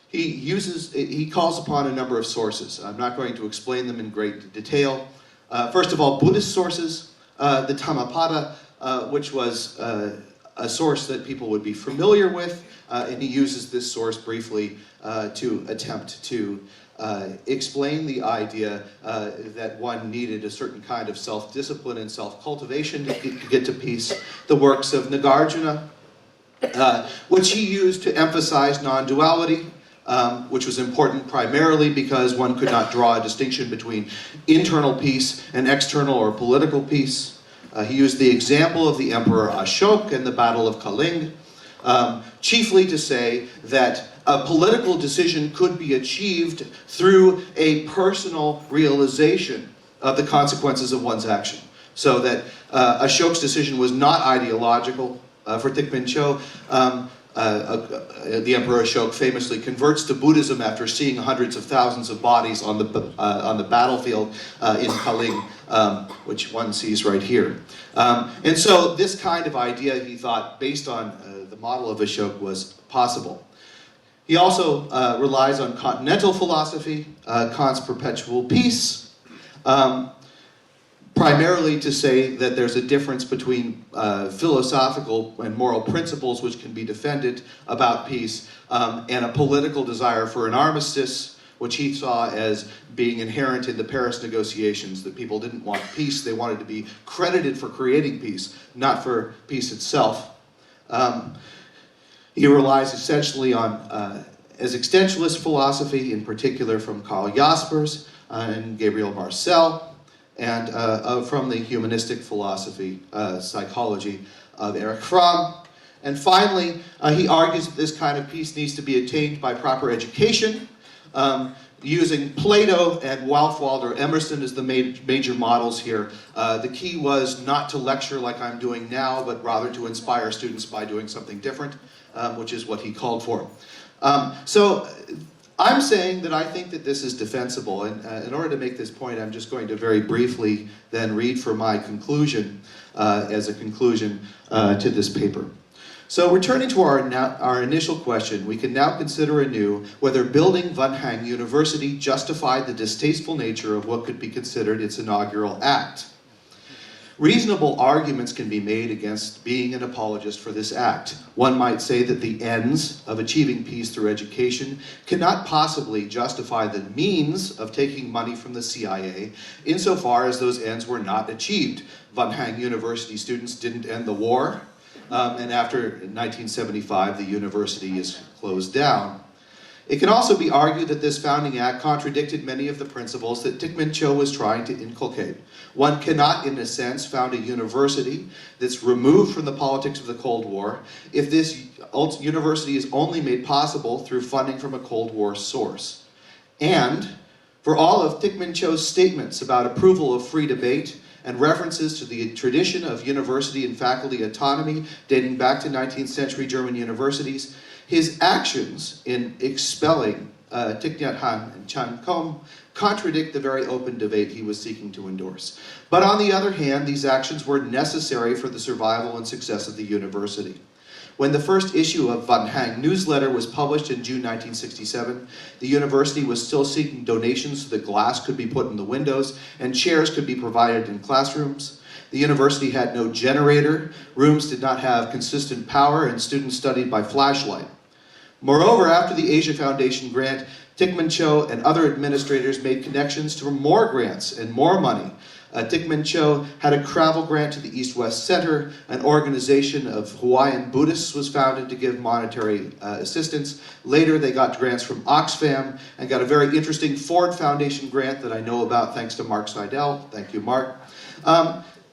he calls upon a number of sources. I'm not going to explain them in great detail. First of all, Buddhist sources, the Dhammapada, which was a source that people would be familiar with, and he uses this source briefly to attempt to explain the idea that one needed a certain kind of self-discipline and self-cultivation to get to peace. The works of Nagarjuna, which he used to emphasize non-duality, which was important primarily because one could not draw a distinction between internal peace and external or political peace. He used the example of the Emperor Ashoka and the Battle of Kaling, chiefly to say that a political decision could be achieved through a personal realization of the consequences of one's action. So that Ashoka's decision was not ideological. For Thich Minh Cho, the Emperor Ashoka famously converts to Buddhism after seeing hundreds of thousands of bodies on the battlefield in Kaling, which one sees right here. And so this kind of idea, he thought, based on the model of Ashoka, was possible. He also relies on continental philosophy, Kant's perpetual peace, primarily to say that there's a difference between philosophical and moral principles which can be defended about peace, and a political desire for an armistice, which he saw as being inherent in the Paris negotiations, that people didn't want peace, they wanted to be credited for creating peace, not for peace itself. He relies essentially on as existentialist philosophy, in particular from Karl Jaspers and Gabriel Marcel, and from the humanistic philosophy, psychology of Erich Fromm. And finally, he argues that this kind of peace needs to be attained by proper education, using Plato and Ralph Waldo Emerson as the major models here. The key was not to lecture like I'm doing now, but rather to inspire students by doing something different, which is what he called for. So I'm saying that I think that this is defensible, and in order to make this point, I'm just going to very briefly then read for my conclusion, as a conclusion to this paper. So returning to our initial question, we can now consider anew whether building Vân Hành University justified the distasteful nature of what could be considered its inaugural act. Reasonable arguments can be made against being an apologist for this act. One might say that the ends of achieving peace through education cannot possibly justify the means of taking money from the CIA, insofar as those ends were not achieved. Vân Hành University students didn't end the war, and after 1975, the university is closed down. It can also be argued that this founding act contradicted many of the principles that Thich Minh Cho was trying to inculcate. One cannot, in a sense, found a university that's removed from the politics of the Cold War if this university is only made possible through funding from a Cold War source. And for all of Thich Minh Cho's statements about approval of free debate and references to the tradition of university and faculty autonomy dating back to 19th century German universities, his actions in expelling Thich Nhat Hanh and Chan Khom contradict the very open debate he was seeking to endorse. But on the other hand, these actions were necessary for the survival and success of the university. When the first issue of Van Hang newsletter was published in June 1967, the university was still seeking donations so that glass could be put in the windows and chairs could be provided in classrooms. The university had no generator, rooms did not have consistent power, and students studied by flashlight. Moreover, after the Asia Foundation grant, Dickman Cho and other administrators made connections to more grants and more money. Dickman Cho had a travel grant to the East-West Center. An organization of Hawaiian Buddhists was founded to give monetary assistance. Later, they got grants from Oxfam and got a very interesting Ford Foundation grant that I know about thanks to Mark Seidel. Thank you, Mark.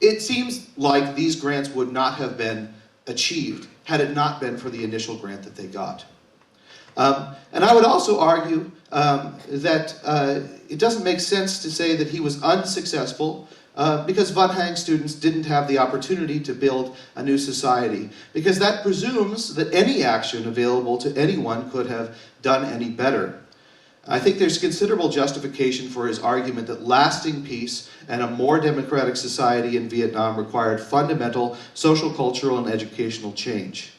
It seems like these grants would not have been achieved had it not been for the initial grant that they got. And I would also argue that it doesn't make sense to say that he was unsuccessful because Van Hang students didn't have the opportunity to build a new society, because that presumes that any action available to anyone could have done any better. I think there's considerable justification for his argument that lasting peace and a more democratic society in Vietnam required fundamental social, cultural, and educational change.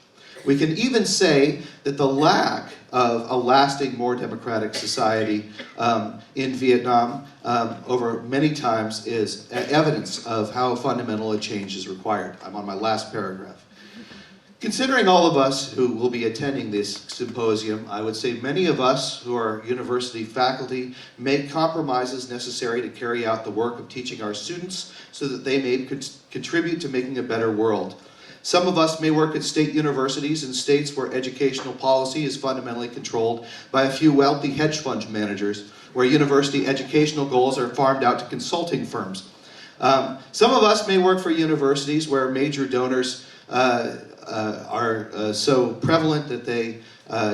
We can even say that the lack of a lasting, more democratic society in Vietnam over many times is evidence of how fundamental a change is required. I'm on my last paragraph. Considering all of us who will be attending this symposium, I would say many of us who are university faculty make compromises necessary to carry out the work of teaching our students so that they may contribute to making a better world. Some of us may work at state universities in states where educational policy is fundamentally controlled by a few wealthy hedge fund managers, where university educational goals are farmed out to consulting firms. Some of us may work for universities where major donors are so prevalent that they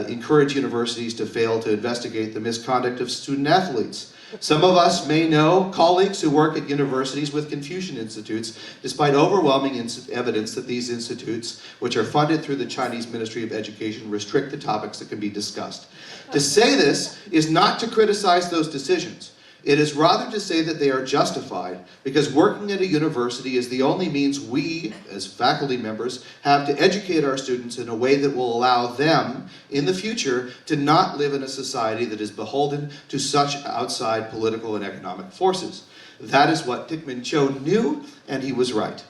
encourage universities to fail to investigate the misconduct of student athletes. Some of us may know colleagues who work at universities with Confucian institutes, despite overwhelming evidence that these institutes, which are funded through the Chinese Ministry of Education, restrict the topics that can be discussed. To say this is not to criticize those decisions. It is rather to say that they are justified, because working at a university is the only means we, as faculty members, have to educate our students in a way that will allow them, in the future, to not live in a society that is beholden to such outside political and economic forces. That is what Dickman Cho knew, and he was right.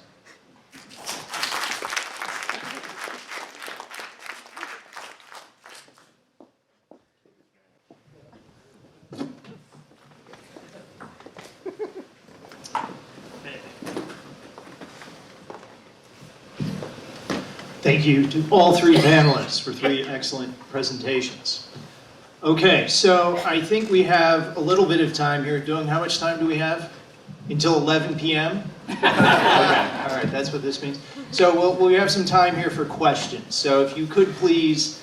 Thank you to all three panelists for three excellent presentations. Okay, so I think we have a little bit of time here. Doing, how much time do we have? Until 11 p.m.? Okay, all right, that's what this means. So we'll have some time here for questions. So if you could please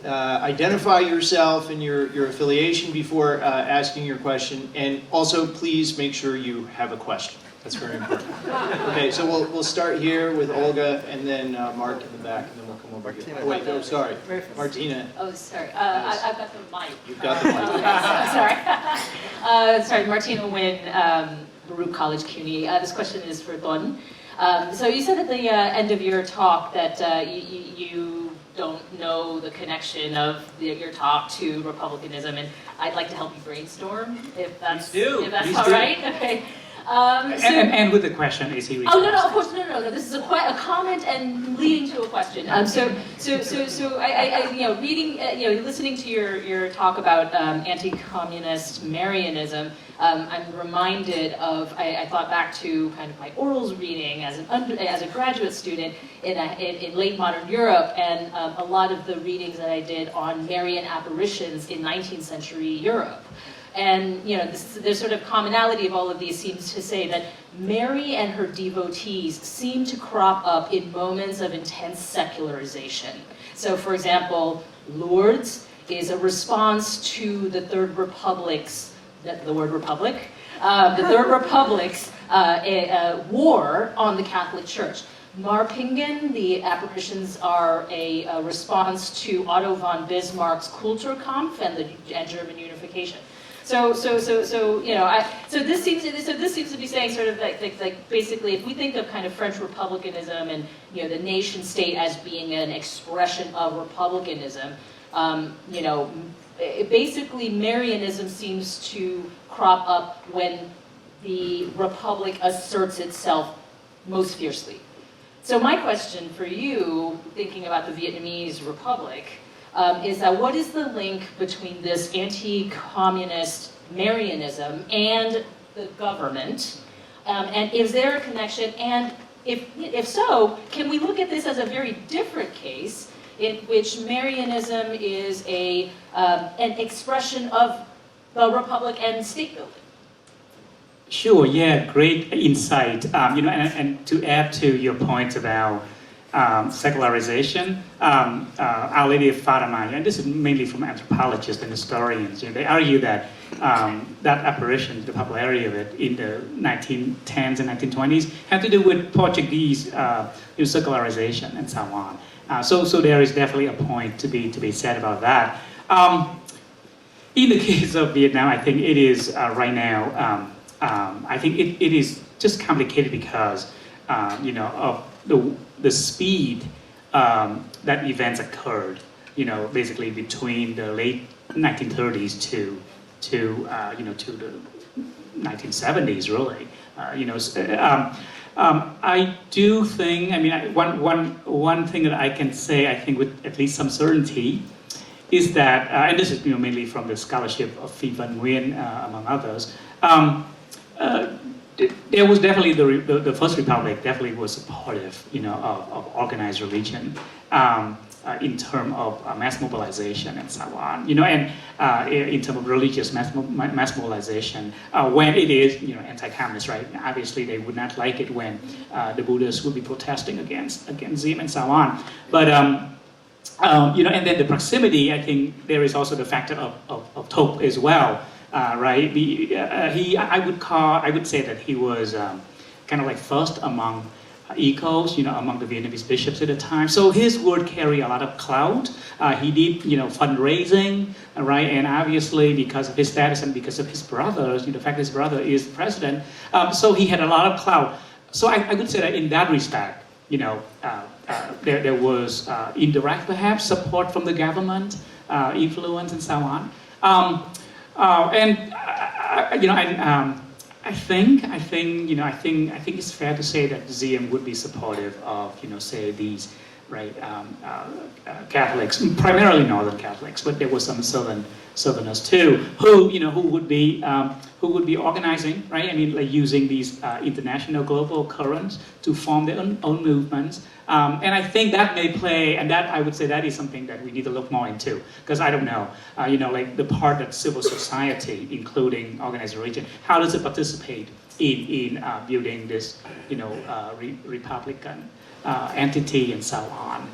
identify yourself and your affiliation before asking your question, and also please make sure you have a question. That's very important. Okay, so we'll start here with Olga, and then Mark in the back, and then we'll come over here. Oh, wait, no, sorry. Martina. Oh, sorry. I've got the mic. You've got the mic. Sorry, Martina Wynn, Baruch College, CUNY. This question is for Don. So you said at the end of your talk that you don't know the connection of your talk to republicanism, and I'd like to help you brainstorm, if that's all right. Okay. And with the question, is he? Oh no, of course, no. This is a comment and leading to a question. So I reading, listening to your talk about anti-communist Marianism, I'm reminded of. I thought back to kind of my orals reading as a graduate student in late modern Europe, and a lot of the readings that I did on Marian apparitions in 19th century Europe. And the sort of commonality of all of these seems to say that Mary and her devotees seem to crop up in moments of intense secularization. So, for example, Lourdes is a response to the Third Republic's, the word republic, the Third Republic's war on the Catholic Church. Marpingen, the apparitions are a response to Otto von Bismarck's Kulturkampf and German unification. So this seems to be saying sort of like basically, if we think of kind of French republicanism and the nation state as being an expression of republicanism, basically Marianism seems to crop up when the republic asserts itself most fiercely. So my question for you, thinking about the Vietnamese Republic, is that what is the link between this anti-communist Marianism and the government? And is there a connection? And if so, can we look at this as a very different case in which Marianism is an expression of the Republic and state building? Sure, yeah, great insight. And to add to your point about secularization, Our Lady of Fatima, and this is mainly from anthropologists and historians, they argue that that apparition, the popularity of it in the 1910s and 1920s, had to do with Portuguese secularization and so on. So there is definitely a point to be said about that. In the case of Vietnam, I think it is right now. I think it is just complicated because of the speed that events occurred. Basically between the late 1930s to the 1970s, really. I do think. One thing that I can say, I think with at least some certainty, is that, and this is mainly from the scholarship of Wynn, among others. There was definitely the First Republic definitely was supportive, of organized religion in terms of mass mobilization and so on, and in terms of religious mass mobilization when it is, anti-communist, right? Obviously, they would not like it when the Buddhists would be protesting against them and so on, but. And then the proximity, I think there is also the factor of Top as well. Right? I would say that he was kind of like first among equals, among the Vietnamese bishops at the time. So his word carried a lot of clout. He did, fundraising, right? And obviously because of his status and because of his brothers, the fact that his brother is the president, so he had a lot of clout. So I would say that in that respect, there was indirect, perhaps, support from the government, influence, and so on. I think it's fair to say that Diem would be supportive of, say these, right, Catholics, primarily Northern Catholics, but there were some Southerners too, who would be organizing, right? Like using these international global currents to form their own movements. And I think that may play, and that I would say that is something that we need to look more into, because I don't know, like the part that civil society, including organized religion, how does it participate in building this, Republican entity and so on.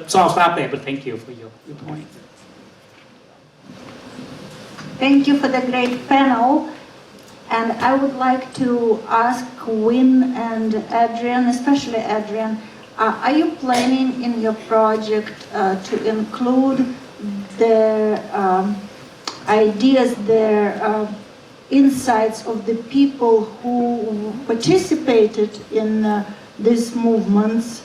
So I'll stop there, but thank you for your point. Thank you for the great panel. And I would like to ask Wynn and Adrian, especially Adrian, are you planning in your project to include their ideas, their insights of the people who participated in these movements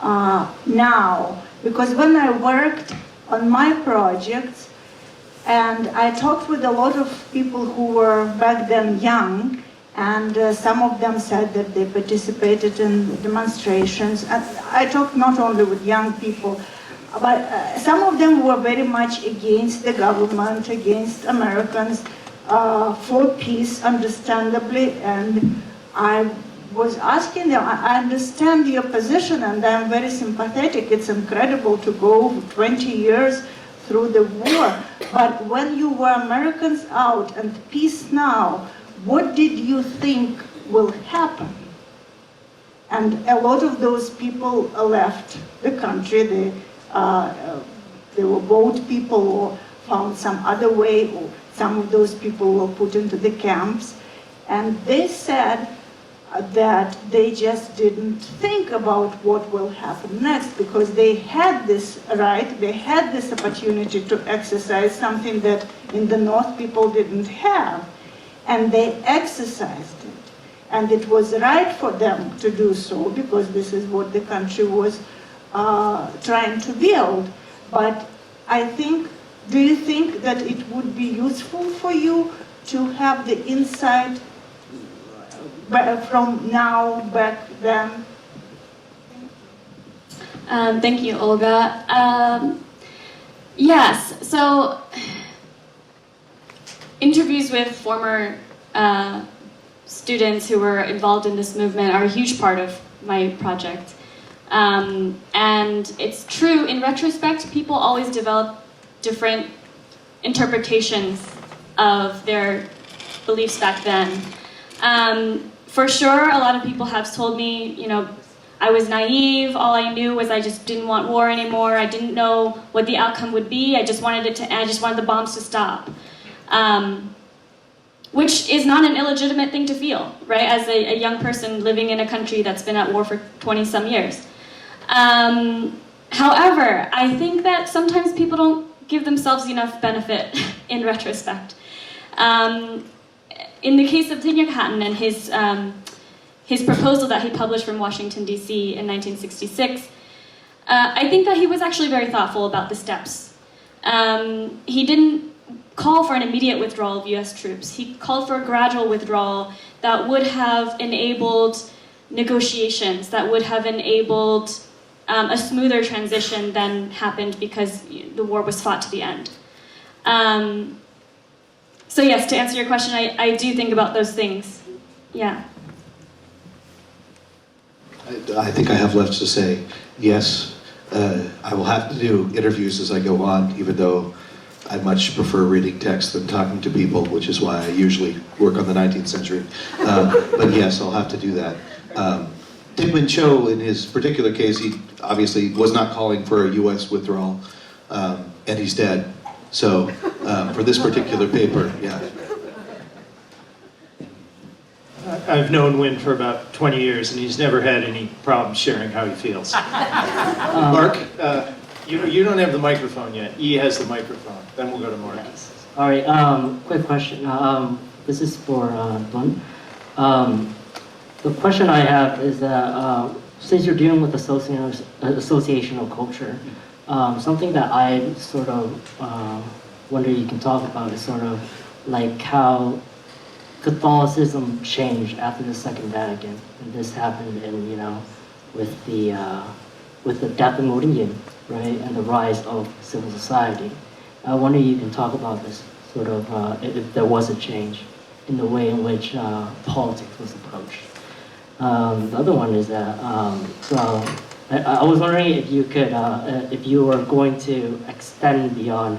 now? Because when I worked on my projects, and I talked with a lot of people who were back then young, and some of them said that they participated in demonstrations. And I talked not only with young people, but some of them were very much against the government, against Americans, for peace, understandably. And I was asking them, I understand your position and I'm very sympathetic. It's incredible to go 20 years through the war. But when you were Americans out and peace now, what did you think will happen? And a lot of those people left the country. They were boat people or found some other way, or some of those people were put into the camps. And they said, that they just didn't think about what will happen next, because they had this right, they had this opportunity to exercise something that in the North people didn't have, and they exercised it. And it was right for them to do so, because this is what the country was trying to build. But I think, do you think that it would be useful for you to have the insight from now, back then? Thank you, Olga. Yes, so interviews with former students who were involved in this movement are a huge part of my project. And it's true, in retrospect, people always develop different interpretations of their beliefs back then. For sure, a lot of people have told me, you know, I was naive, all I knew was I just didn't want war anymore, I didn't know what the outcome would be, I just wanted the bombs to stop. Which is not an illegitimate thing to feel, right, as a young person living in a country that's been at war for 20-some years. However, I think that sometimes people don't give themselves enough benefit in retrospect. In the case of Nyankan and his proposal that he published from Washington, D.C. in 1966, I think that he was actually very thoughtful about the steps. He didn't call for an immediate withdrawal of U.S. troops. He called for a gradual withdrawal that would have enabled negotiations, that would have enabled a smoother transition than happened because the war was fought to the end. So yes, to answer your question, I do think about those things. Yeah. I think I have left to say, yes, I will have to do interviews as I go on, even though I much prefer reading text than talking to people, which is why I usually work on the 19th century. But yes, I'll have to do that. Dickman Cho, in his particular case, he obviously was not calling for a U.S. withdrawal, and he's dead. So for this particular paper, yeah. I've known Wynn for about 20 years, and he's never had any problem sharing how he feels. Mark, you don't have the microphone yet. E has the microphone. Then we'll go to Mark. All right, quick question. This is for Wynn. The question I have is that since you're dealing with associational culture, something that I sort of wonder you can talk about is sort of like how Catholicism changed after the Second Vatican, and this happened in, you know, with the death of Yin, right, and the rise of civil society. I wonder you can talk about this sort of if there was a change in the way in which politics was approached. The other one is that so I was wondering if you could if you were going to extend beyond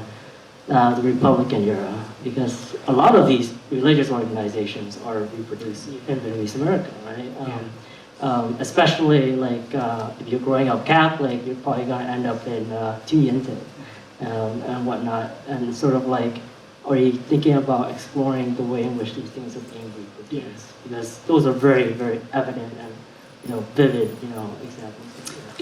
the Republican era, because a lot of these religious organizations are reproduced in Vietnamese America, right? Especially like if you're growing up Catholic, you're probably going to end up in Nyankan and whatnot. And sort of like, are you thinking about exploring the way in which these things are being reproduced? Because those are very, very evident and, you know, vivid, you know, examples.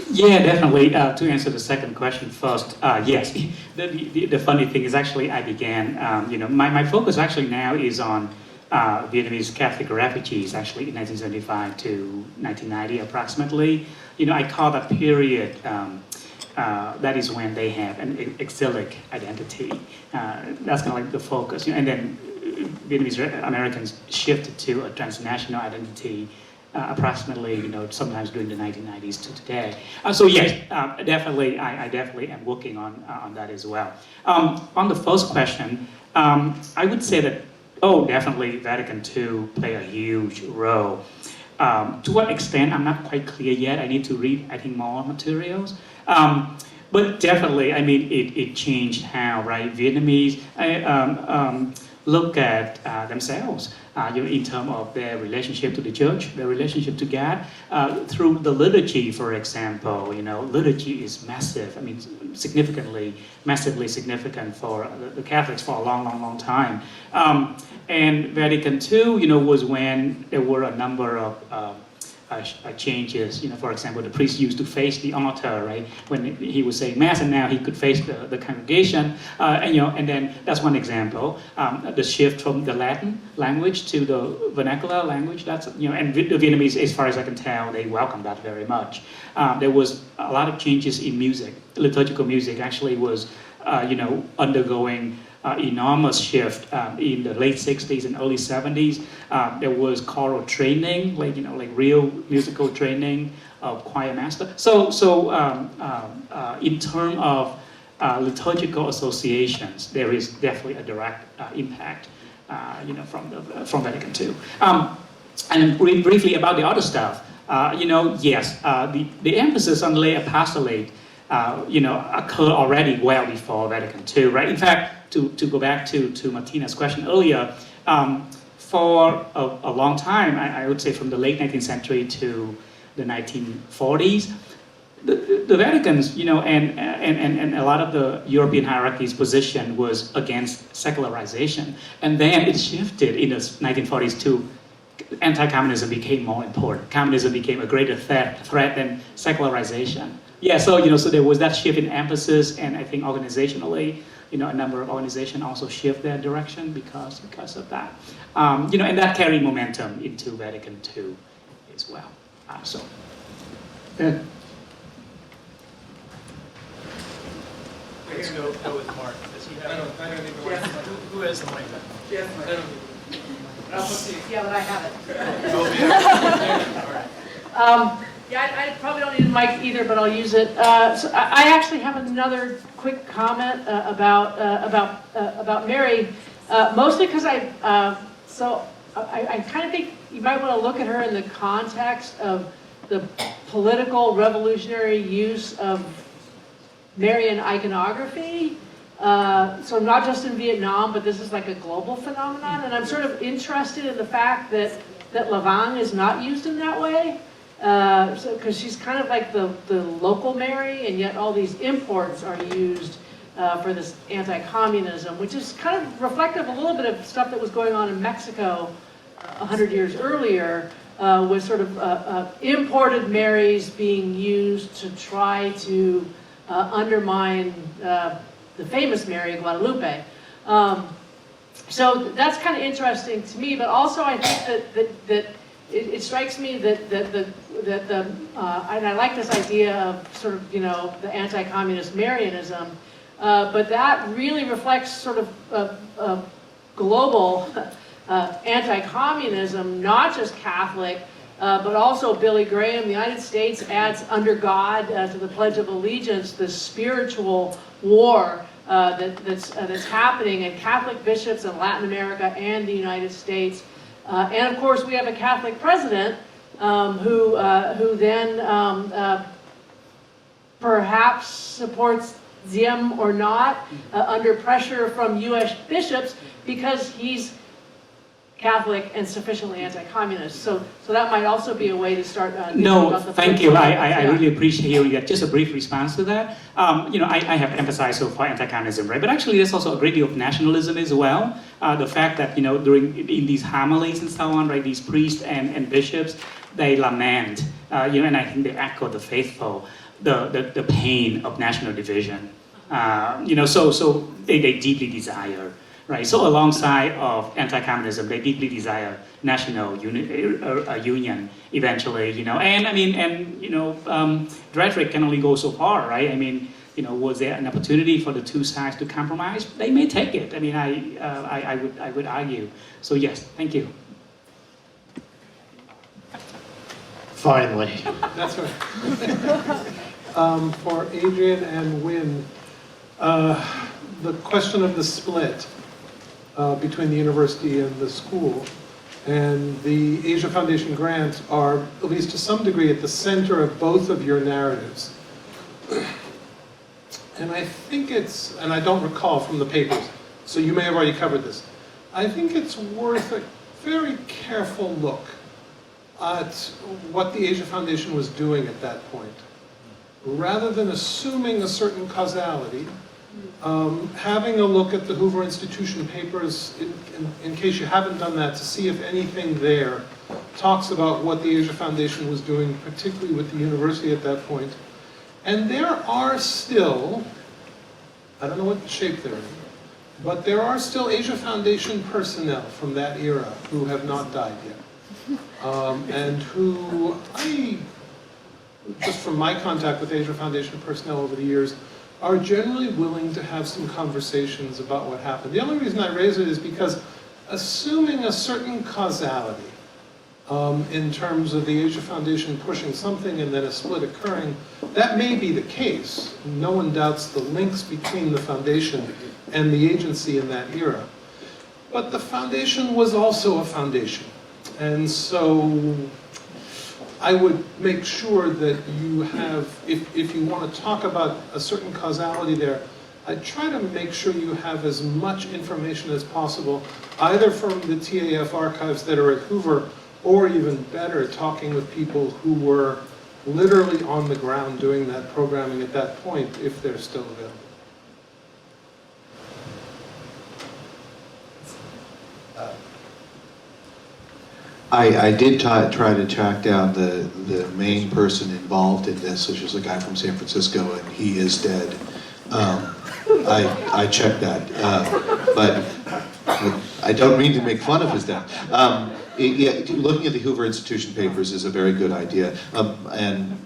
Yeah, definitely. To answer the second question first, yes. The funny thing is actually I began, you know, my focus actually now is on Vietnamese Catholic refugees, actually in 1975 to 1990 approximately. You know, I call that period, that is when they have an exilic identity. That's kind of like the focus. You know, and then Vietnamese Americans shifted to a transnational identity approximately, you know, sometimes during the 1990s to today. So yes, definitely, I definitely am working on that as well. On the first question, I would say that, definitely Vatican II played a huge role. To what extent, I'm not quite clear yet. I need to read, I think, more materials. But definitely, I mean, it changed how, right, Vietnamese look at themselves. in terms of their relationship to the church, their relationship to God, through the liturgy, for example. Liturgy is massive. I mean, massively significant for the Catholics for a long time. And Vatican II, was when there were a number of changes. For example, the priest used to face the altar, right, when he was saying mass, and now he could face the congregation. And then that's one example. The shift from the Latin language to the vernacular language. That's and the Vietnamese, as far as I can tell, they welcome that very much. There was a lot of changes in music. Liturgical music actually was, undergoing enormous shift in the late 60s and early 70s. There was choral training, like real musical training of choir master. So in terms of liturgical associations, there is definitely a direct impact, from Vatican II. And briefly about the other stuff, yes, the emphasis on lay apostolate, occurred already well before Vatican II, right? In fact, to go back to Martina's question earlier, for a long time, I would say from the late 19th century to the 1940s, the Vatican's, and a lot of the European hierarchy's position was against secularization. And then it shifted in the 1940s to anti-communism became more important. Communism became a greater threat than secularization. Yeah, so there was that shift in emphasis, and I think organizationally, a number of organizations also shift their direction because of that. And that carried momentum into Vatican II as well. Ed? Let's go with Mark. Does he have? I don't even want to. Who has the mic? Yes, I don't. yeah, but I have it. Oh, yeah. All right. Yeah, I probably don't need a mic either, but I'll use it. So I actually have another quick comment about Mary, mostly because I kind of think you might want to look at her in the context of the political revolutionary use of Marian iconography. So not just in Vietnam, but this is like a global phenomenon. And I'm sort of interested in the fact that Lavang is not used in that way. Because she's kind of like the local Mary, and yet all these imports are used for this anti-communism, which is kind of reflective of a little bit of stuff that was going on in Mexico 100 years earlier, with sort of imported Marys being used to try to undermine the famous Mary Guadalupe. So that's kind of interesting to me, but also I think that it strikes me that and I like this idea of sort of, the anti-communist Marianism, but that really reflects sort of global anti-communism, not just Catholic, but also Billy Graham. The United States adds under God to the Pledge of Allegiance this spiritual war that's happening in Catholic bishops in Latin America and the United States. And of course, we have a Catholic president who then perhaps supports Diem or not under pressure from U.S. bishops because he's Catholic and sufficiently anti-communist. So that might also be a way to start thinking about the thank you. I really appreciate hearing that. Just a brief response to that. I have emphasized so far anti-communism, right? But actually, there's also a great deal of nationalism as well. The fact that in these homilies and so on, right, these priests and bishops, they lament, and I think they echo the faithful, the pain of national division. So they deeply desire. Right. So alongside of anti-communism, they deeply desire national union eventually. Rhetoric can only go so far, right? Was there an opportunity for the two sides to compromise? They may take it. I would argue. So yes, thank you. Finally. That's right. For Adrian and Wynn, the question of the split between the university and the school and the Asia Foundation grants are, at least to some degree, at the center of both of your narratives. And I think it's, and I don't recall from the papers, so you may have already covered this, I think it's worth very careful look at what the Asia Foundation was doing at that point. Rather than assuming a certain causality, having a look at the Hoover Institution papers, in case you haven't done that, to see if anything there talks about what the Asia Foundation was doing, particularly with the university at that point. And there are still, I don't know what shape they're in, but there are still Asia Foundation personnel from that era who have not died yet. And who just from my contact with Asia Foundation personnel over the years, are generally willing to have some conversations about what happened. The only reason I raise it is because assuming a certain causality in terms of the Asia Foundation pushing something and then a split occurring, that may be the case. No one doubts the links between the foundation and the agency in that era. But the foundation was also a foundation. And so I would make sure that you have, if you want to talk about a certain causality there, I'd try to make sure you have as much information as possible, either from the TAF archives that are at Hoover, or even better, talking with people who were literally on the ground doing that programming at that point, if they're still available. I did try to track down the main person involved in this, which is a guy from San Francisco, and he is dead. I checked that, but I don't mean to make fun of his death. Looking at the Hoover Institution papers is a very good idea, and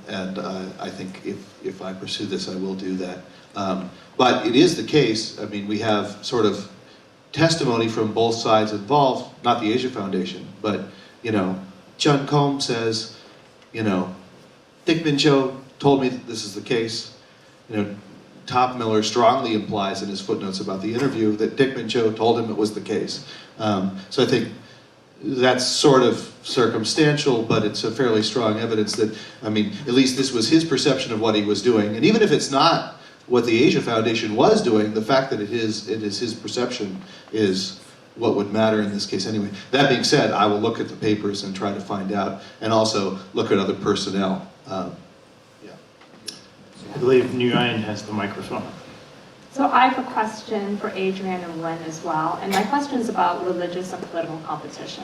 I think if I pursue this, I will do that. But it is the case. I mean, we have sort of testimony from both sides involved, not the Asia Foundation, but Chun Combe says, Dick Mincho told me that this is the case. Top Miller strongly implies in his footnotes about the interview that Dick Mincho told him it was the case. So I think that's sort of circumstantial, but it's a fairly strong evidence that, at least this was his perception of what he was doing. And even if it's not what the Asia Foundation was doing, the fact that it is his perception is what would matter in this case anyway. That being said, I will look at the papers and try to find out, and also look at other personnel. I believe Nyankan has the microphone. So I have a question for Adrian and Wynn as well, and my question is about religious and political competition.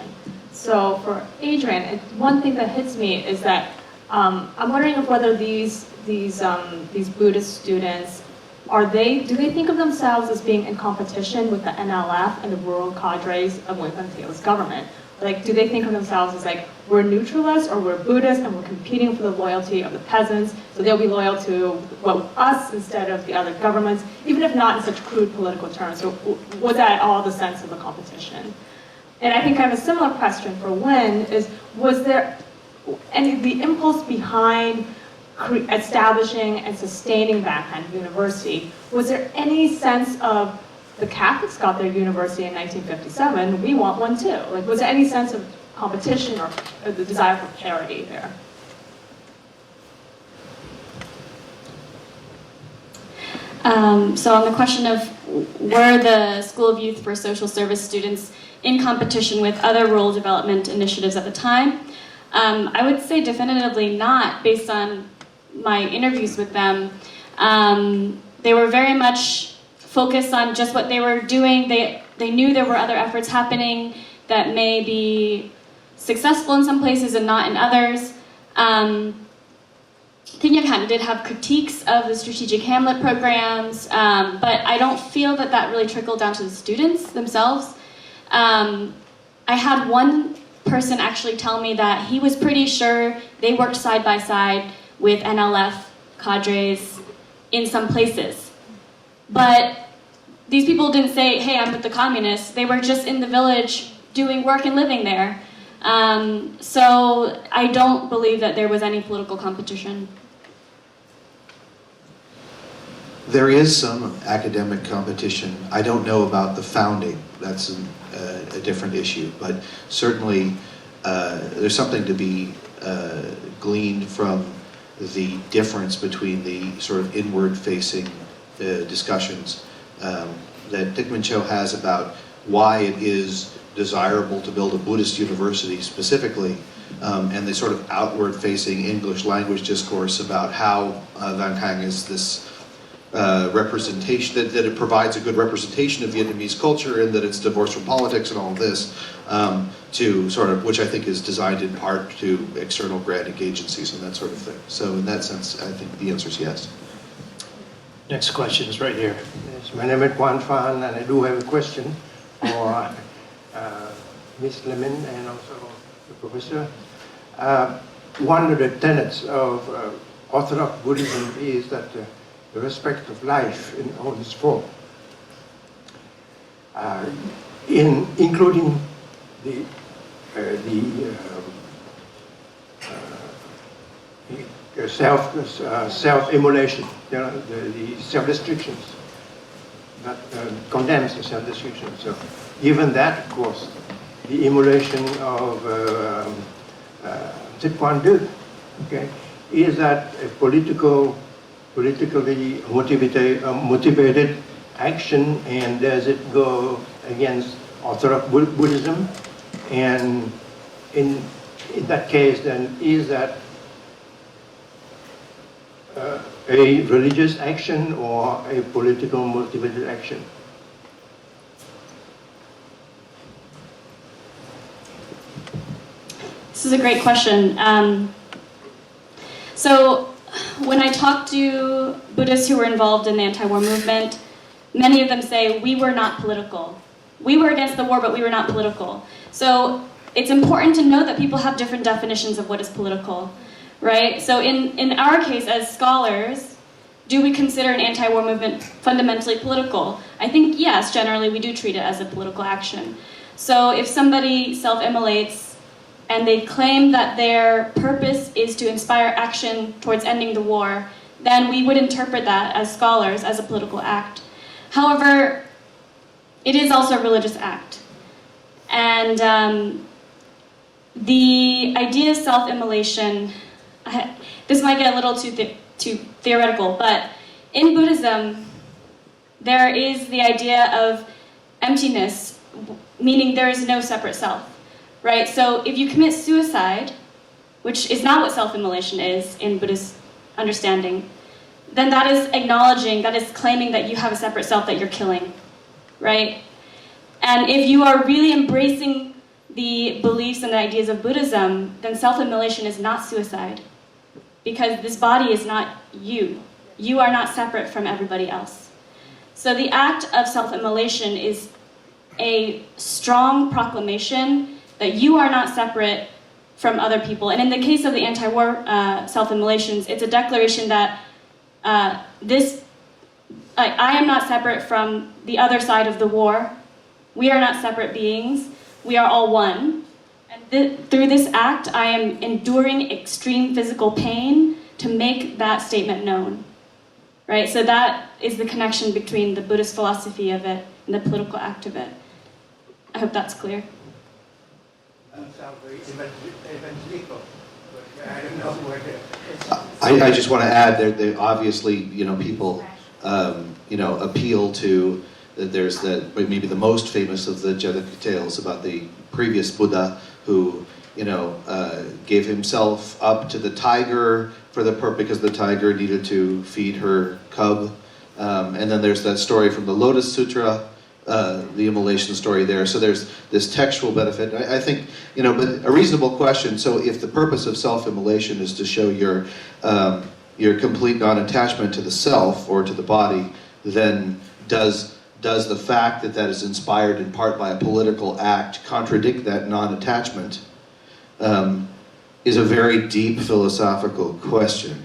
So for Adrian, one thing that hits me is that I'm wondering if whether these Buddhist students, do they think of themselves as being in competition with the NLF and the rural cadres of Winston-Salem government? Like, do they think of themselves as like, we're neutralists or we're Buddhist and we're competing for the loyalty of the peasants, so they'll be loyal to us instead of the other governments, even if not in such crude political terms? So was that at all the sense of the competition? And I think I have a similar question for Wynn, was there the impulse behind establishing and sustaining that kind of university? Was there any sense of, the Catholics got their university in 1957, we want one too? Like, was there any sense of competition or the desire for parity there? So on the question of, were the School of Youth for Social Service students in competition with other rural development initiatives at the time? I would say definitively not, based on my interviews with them. They were very much focused on just what they were doing. They knew there were other efforts happening that may be successful in some places and not in others. Nyankan did have critiques of the strategic hamlet programs, but I don't feel that really trickled down to the students themselves. I had one person actually tell me that he was pretty sure they worked side by side with NLF cadres in some places. But these people didn't say, hey, I'm with the communists. They were just in the village doing work and living there. So I don't believe that there was any political competition. There is some academic competition. I don't know about the founding. That's a different issue. But certainly there's something to be gleaned from the difference between the sort of inward-facing discussions that Dick Mincho has about why it is desirable to build a Buddhist university specifically, and the sort of outward-facing English language discourse about how Nyankan is this representation, that it provides a good representation of Vietnamese culture and that it's divorced from politics and all of this, to sort of, which I think is designed in part to external granting agencies and that sort of thing. So in that sense, I think the answer is yes. Next question is right here. Yes, my name is Quan Phan, and I do have a question for Ms. Lemon and also the professor. One of the tenets of Orthodox Buddhism is that the respect of life in all its form, including the self-immolation, the self-restrictions that condemns the self-destruction. So, given that, of course, the immolation of Sit Quan Du, okay, is that a politically motivated action, and does it go against Orthodox Buddhism? And in that case, then, is that a religious action or a political motivated action? This is a great question. So when I talk to Buddhists who were involved in the anti-war movement, many of them say, we were not political. We were against the war, but we were not political. So it's important to know that people have different definitions of what is political, right? So in our case as scholars, do we consider an anti-war movement fundamentally political? I think yes, generally we do treat it as a political action. So if somebody self-immolates and they claim that their purpose is to inspire action towards ending the war, then we would interpret that as scholars as a political act. However, it is also a religious act. And the idea of self-immolation, this might get a little too theoretical, but in Buddhism, there is the idea of emptiness, meaning there is no separate self. Right, so if you commit suicide, which is not what self-immolation is in Buddhist understanding, then that is acknowledging, that is claiming that you have a separate self that you're killing, right? And if you are really embracing the beliefs and the ideas of Buddhism, then self-immolation is not suicide, because this body is not you. You are not separate from everybody else. So the act of self-immolation is a strong proclamation that you are not separate from other people. And in the case of the anti-war self-immolations, it's a declaration that I am not separate from the other side of the war. We are not separate beings. We are all one. And through this act, I am enduring extreme physical pain to make that statement known. Right? So that is the connection between the Buddhist philosophy of it and the political act of it. I hope that's clear. Sounds very evangelical, but I don't know whether I just want to add that obviously, people, appeal to, there's maybe the most famous of the Jataka tales about the previous Buddha who, gave himself up to the tiger for the purpose because the tiger needed to feed her cub. And then there's that story from the Lotus Sutra, the immolation story there. So there's this textual benefit. I think, but a reasonable question. So if the purpose of self-immolation is to show your complete non-attachment to the self or to the body, then does the fact that is inspired in part by a political act contradict that non-attachment? Is a very deep philosophical question.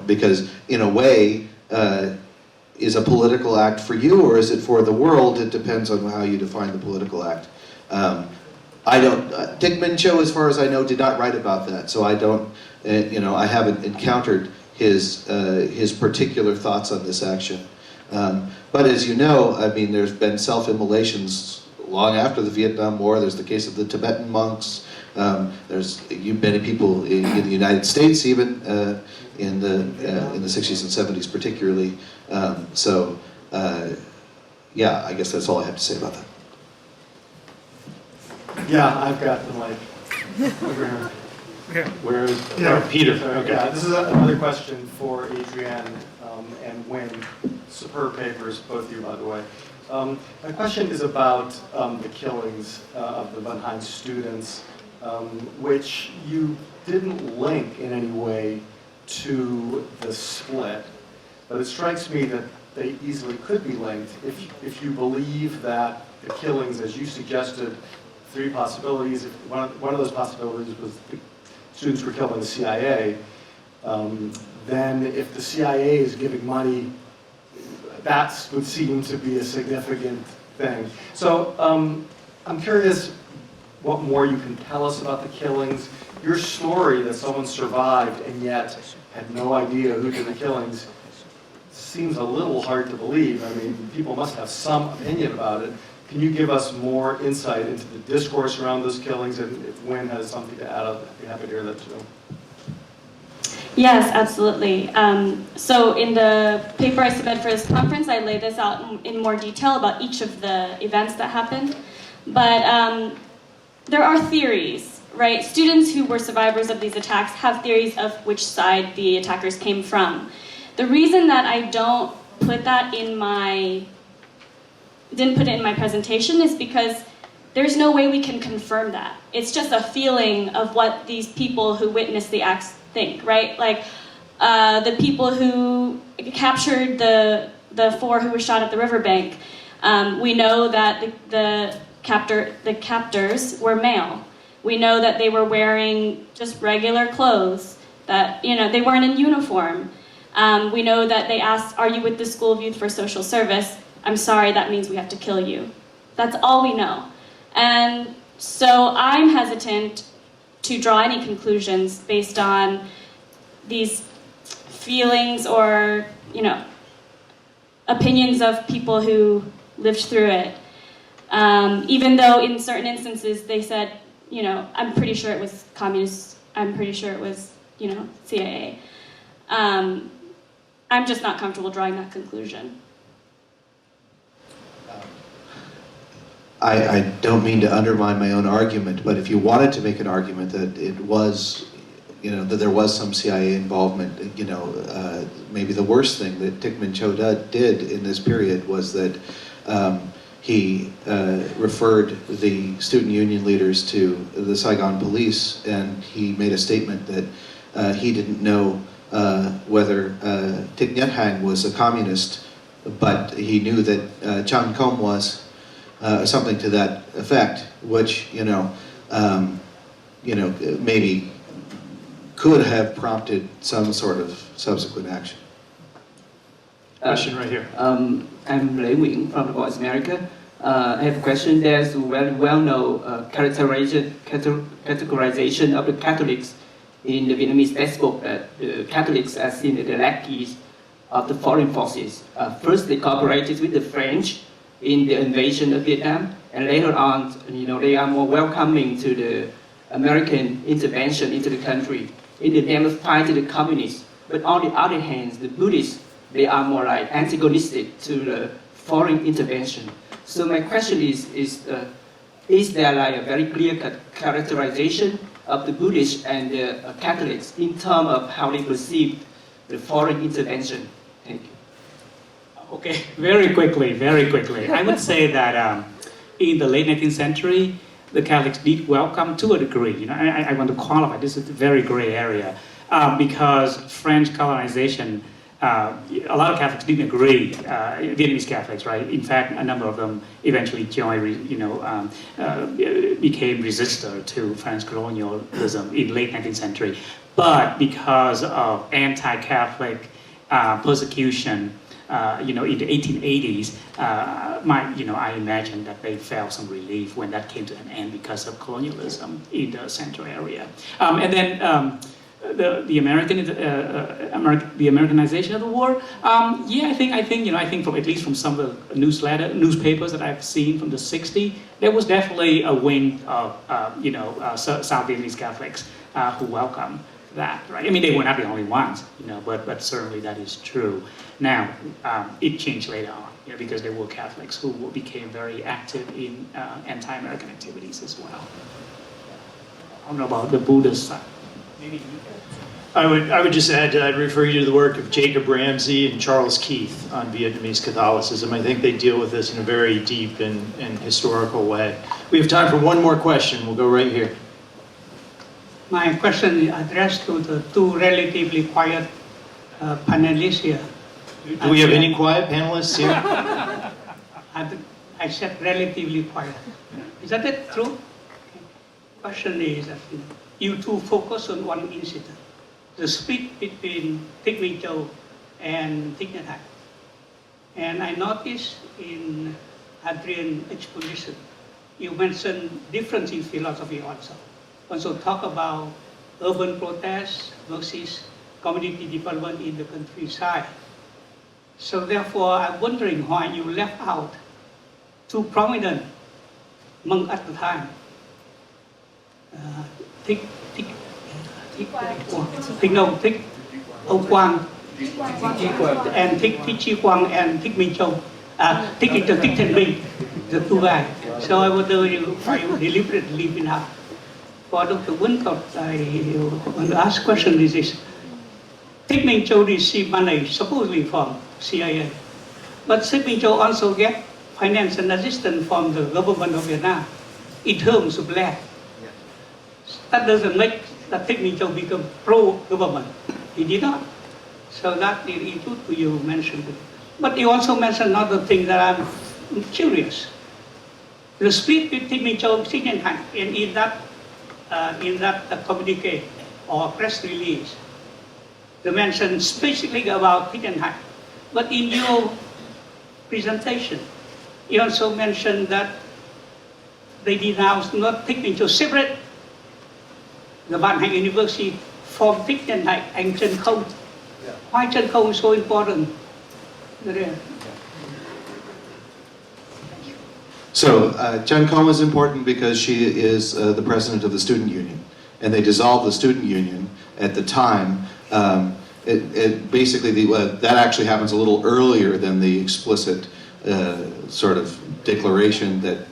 Because in a way, is a political act for you or is it for the world? It depends on how you define the political act. Dick Mincho, as far as I know, did not write about that, so I don't, I haven't encountered his particular thoughts on this action. But as you know, there's been self-immolations long after the Vietnam War. There's the case of the Tibetan monks. There's many people in the United States, even in the 60s and 70s, particularly. I guess that's all I have to say about that. Yeah, I've got the mic. Over here. Where is Peter. Okay. This is another question for Adrienne and Wynn. Superb papers, both of you, by the way. My question is about the killings of the Bunheim students, which you didn't link in any way to the split, but it strikes me that they easily could be linked if you believe that the killings, as you suggested, three possibilities. If one of those possibilities was the students were killed by the CIA, then if the CIA is giving money, that would seem to be a significant thing. So I'm curious what more you can tell us about the killings. Your story that someone survived and yet had no idea who did the killings seems a little hard to believe. I mean, people must have some opinion about it. Can you give us more insight into the discourse around those killings? And if Wynn has something to add, I'd be happy to hear that too. Yes, absolutely. So in the paper I submitted for this conference, I lay this out in more detail about each of the events that happened. But there are theories, right? Students who were survivors of these attacks have theories of which side the attackers came from. The reason that I don't put that didn't put it in my presentation is because there's no way we can confirm that. It's just a feeling of what these people who witnessed the acts think, right? Like the people who captured the four who were shot at the riverbank. We know that the captors were male. We know that they were wearing just regular clothes. That they weren't in uniform. We know that they asked, "Are you with the School of Youth for Social Service?" "I'm sorry, that means we have to kill you." That's all we know. And so I'm hesitant to draw any conclusions based on these feelings or, opinions of people who lived through it. Even though in certain instances they said, I'm pretty sure it was communists, I'm pretty sure it was, CIA. I'm just not comfortable drawing that conclusion. I don't mean to undermine my own argument, but if you wanted to make an argument that it was, that there was some CIA involvement, maybe the worst thing that Tikman Chodad did in this period was that he referred the student union leaders to the Saigon police, and he made a statement that he didn't know whether Thich Nhat Hanh was a communist, but he knew that Chan Kom was. Something to that effect, which maybe could have prompted some sort of subsequent action. Question right here. I'm Wynn from the Voice America. I have a question. There's a very well-known categorization of the Catholics in the Vietnamese textbook that the Catholics are seen as the lackeys of the foreign forces. First, they cooperated with the French in the invasion of Vietnam, and later on, they are more welcoming to the American intervention into the country in the name of fighting the communists. But on the other hand, the Buddhists, they are more like antagonistic to the foreign intervention. So my question is there like a very clear characterization of the Buddhists and the Catholics in terms of how they perceive the foreign intervention? Thank you. Okay, very quickly. I would say that in the late 19th century, the Catholics did welcome to a degree. I want to qualify, this is a very gray area, because French colonization, a lot of Catholics didn't agree, Vietnamese Catholics, right? In fact, a number of them eventually joined, became resistant to French colonialism in late 19th century. But because of anti-Catholic persecution, in the 1880s, I imagine that they felt some relief when that came to an end because of colonialism in the central area. And then the Americanization of the war. I think from at least from some of the newspapers that I've seen from the '60s, there was definitely a wing of South Vietnamese Catholics who welcomed that, right? I mean, they were not the only ones, but certainly that is true. Now, it changed later on, because there were Catholics who became very active in anti-American activities as well. I don't know about the Buddhist side. Maybe you can. I would just add, I'd refer you to the work of Jacob Ramsey and Charles Keith on Vietnamese Catholicism. I think they deal with this in a very deep and historical way. We have time for one more question. We'll go right here. My question is addressed to the two relatively quiet panelists here. Do we have any quiet panelists here? I said relatively quiet. Is that it true? Question is that you two focus on one incident, the split between Thích Minh Châu and Thich Nhat Hanh. And I noticed in Adrian's exposition, you mentioned difference in philosophy also. Also talk about urban protests versus community development in the countryside. So therefore, I'm wondering why you left out two prominent monks at the time. Thích Âu Quang and Thích Chi Quang and Thích Minh Châu, Thích Thanh Minh, the two guys. So I wonder why you deliberately leave it out. For Dr. Wilcox, I want to ask question is this. Thích Minh Châu received money supposedly from CIA, but Thích Minh Châu also get financial assistance from the government of Vietnam in terms of land. That doesn't make that Thích Minh Châu become pro-government. He did not. So that the input you mentioned. But you also mentioned another thing that I'm curious. The split with Thích Minh Châu and Thich Nhat Hanh, and in that communique or press release, they mentioned specifically about Thich Nhat Hanh. But in your presentation, you also mentioned that they denounced not Thích Minh Châu separate the Ban Hanh University from Thich Nhat Hanh and Trần Không. Why Trần Không is so important? So Chen Kong is important because she is the president of the student union, and they dissolved the student union at the time. Basically, that actually happens a little earlier than the explicit sort of declaration that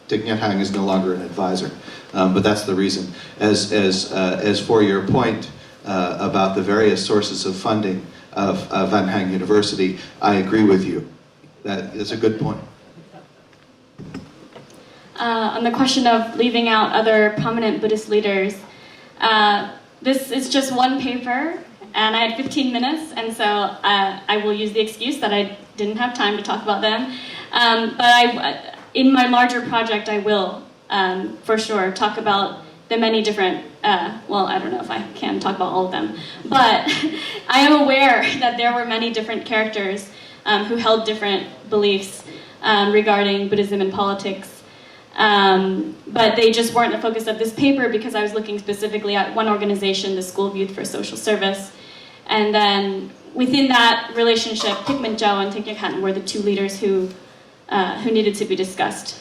Thich Nhat Hanh is no longer an advisor. But that's the reason. As for your point about the various sources of funding of Van Hang University, I agree with you. That is a good point. On the question of leaving out other prominent Buddhist leaders, this is just one paper, and I had 15 minutes, and so I will use the excuse that I didn't have time to talk about them. But in my larger project, I will, for sure, talk about the many different, well, I don't know if I can talk about all of them, but I am aware that there were many different characters who held different beliefs regarding Buddhism and politics. But they just weren't the focus of this paper because I was looking specifically at one organization, the School of Youth for Social Service. And then within that relationship, Thích Minh Châu and Thich Nhat Hanh were the two leaders who needed to be discussed.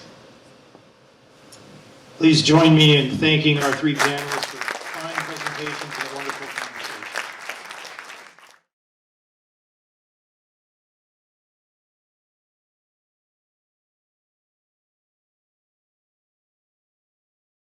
Please join me in thanking our three panelists for fine presentations.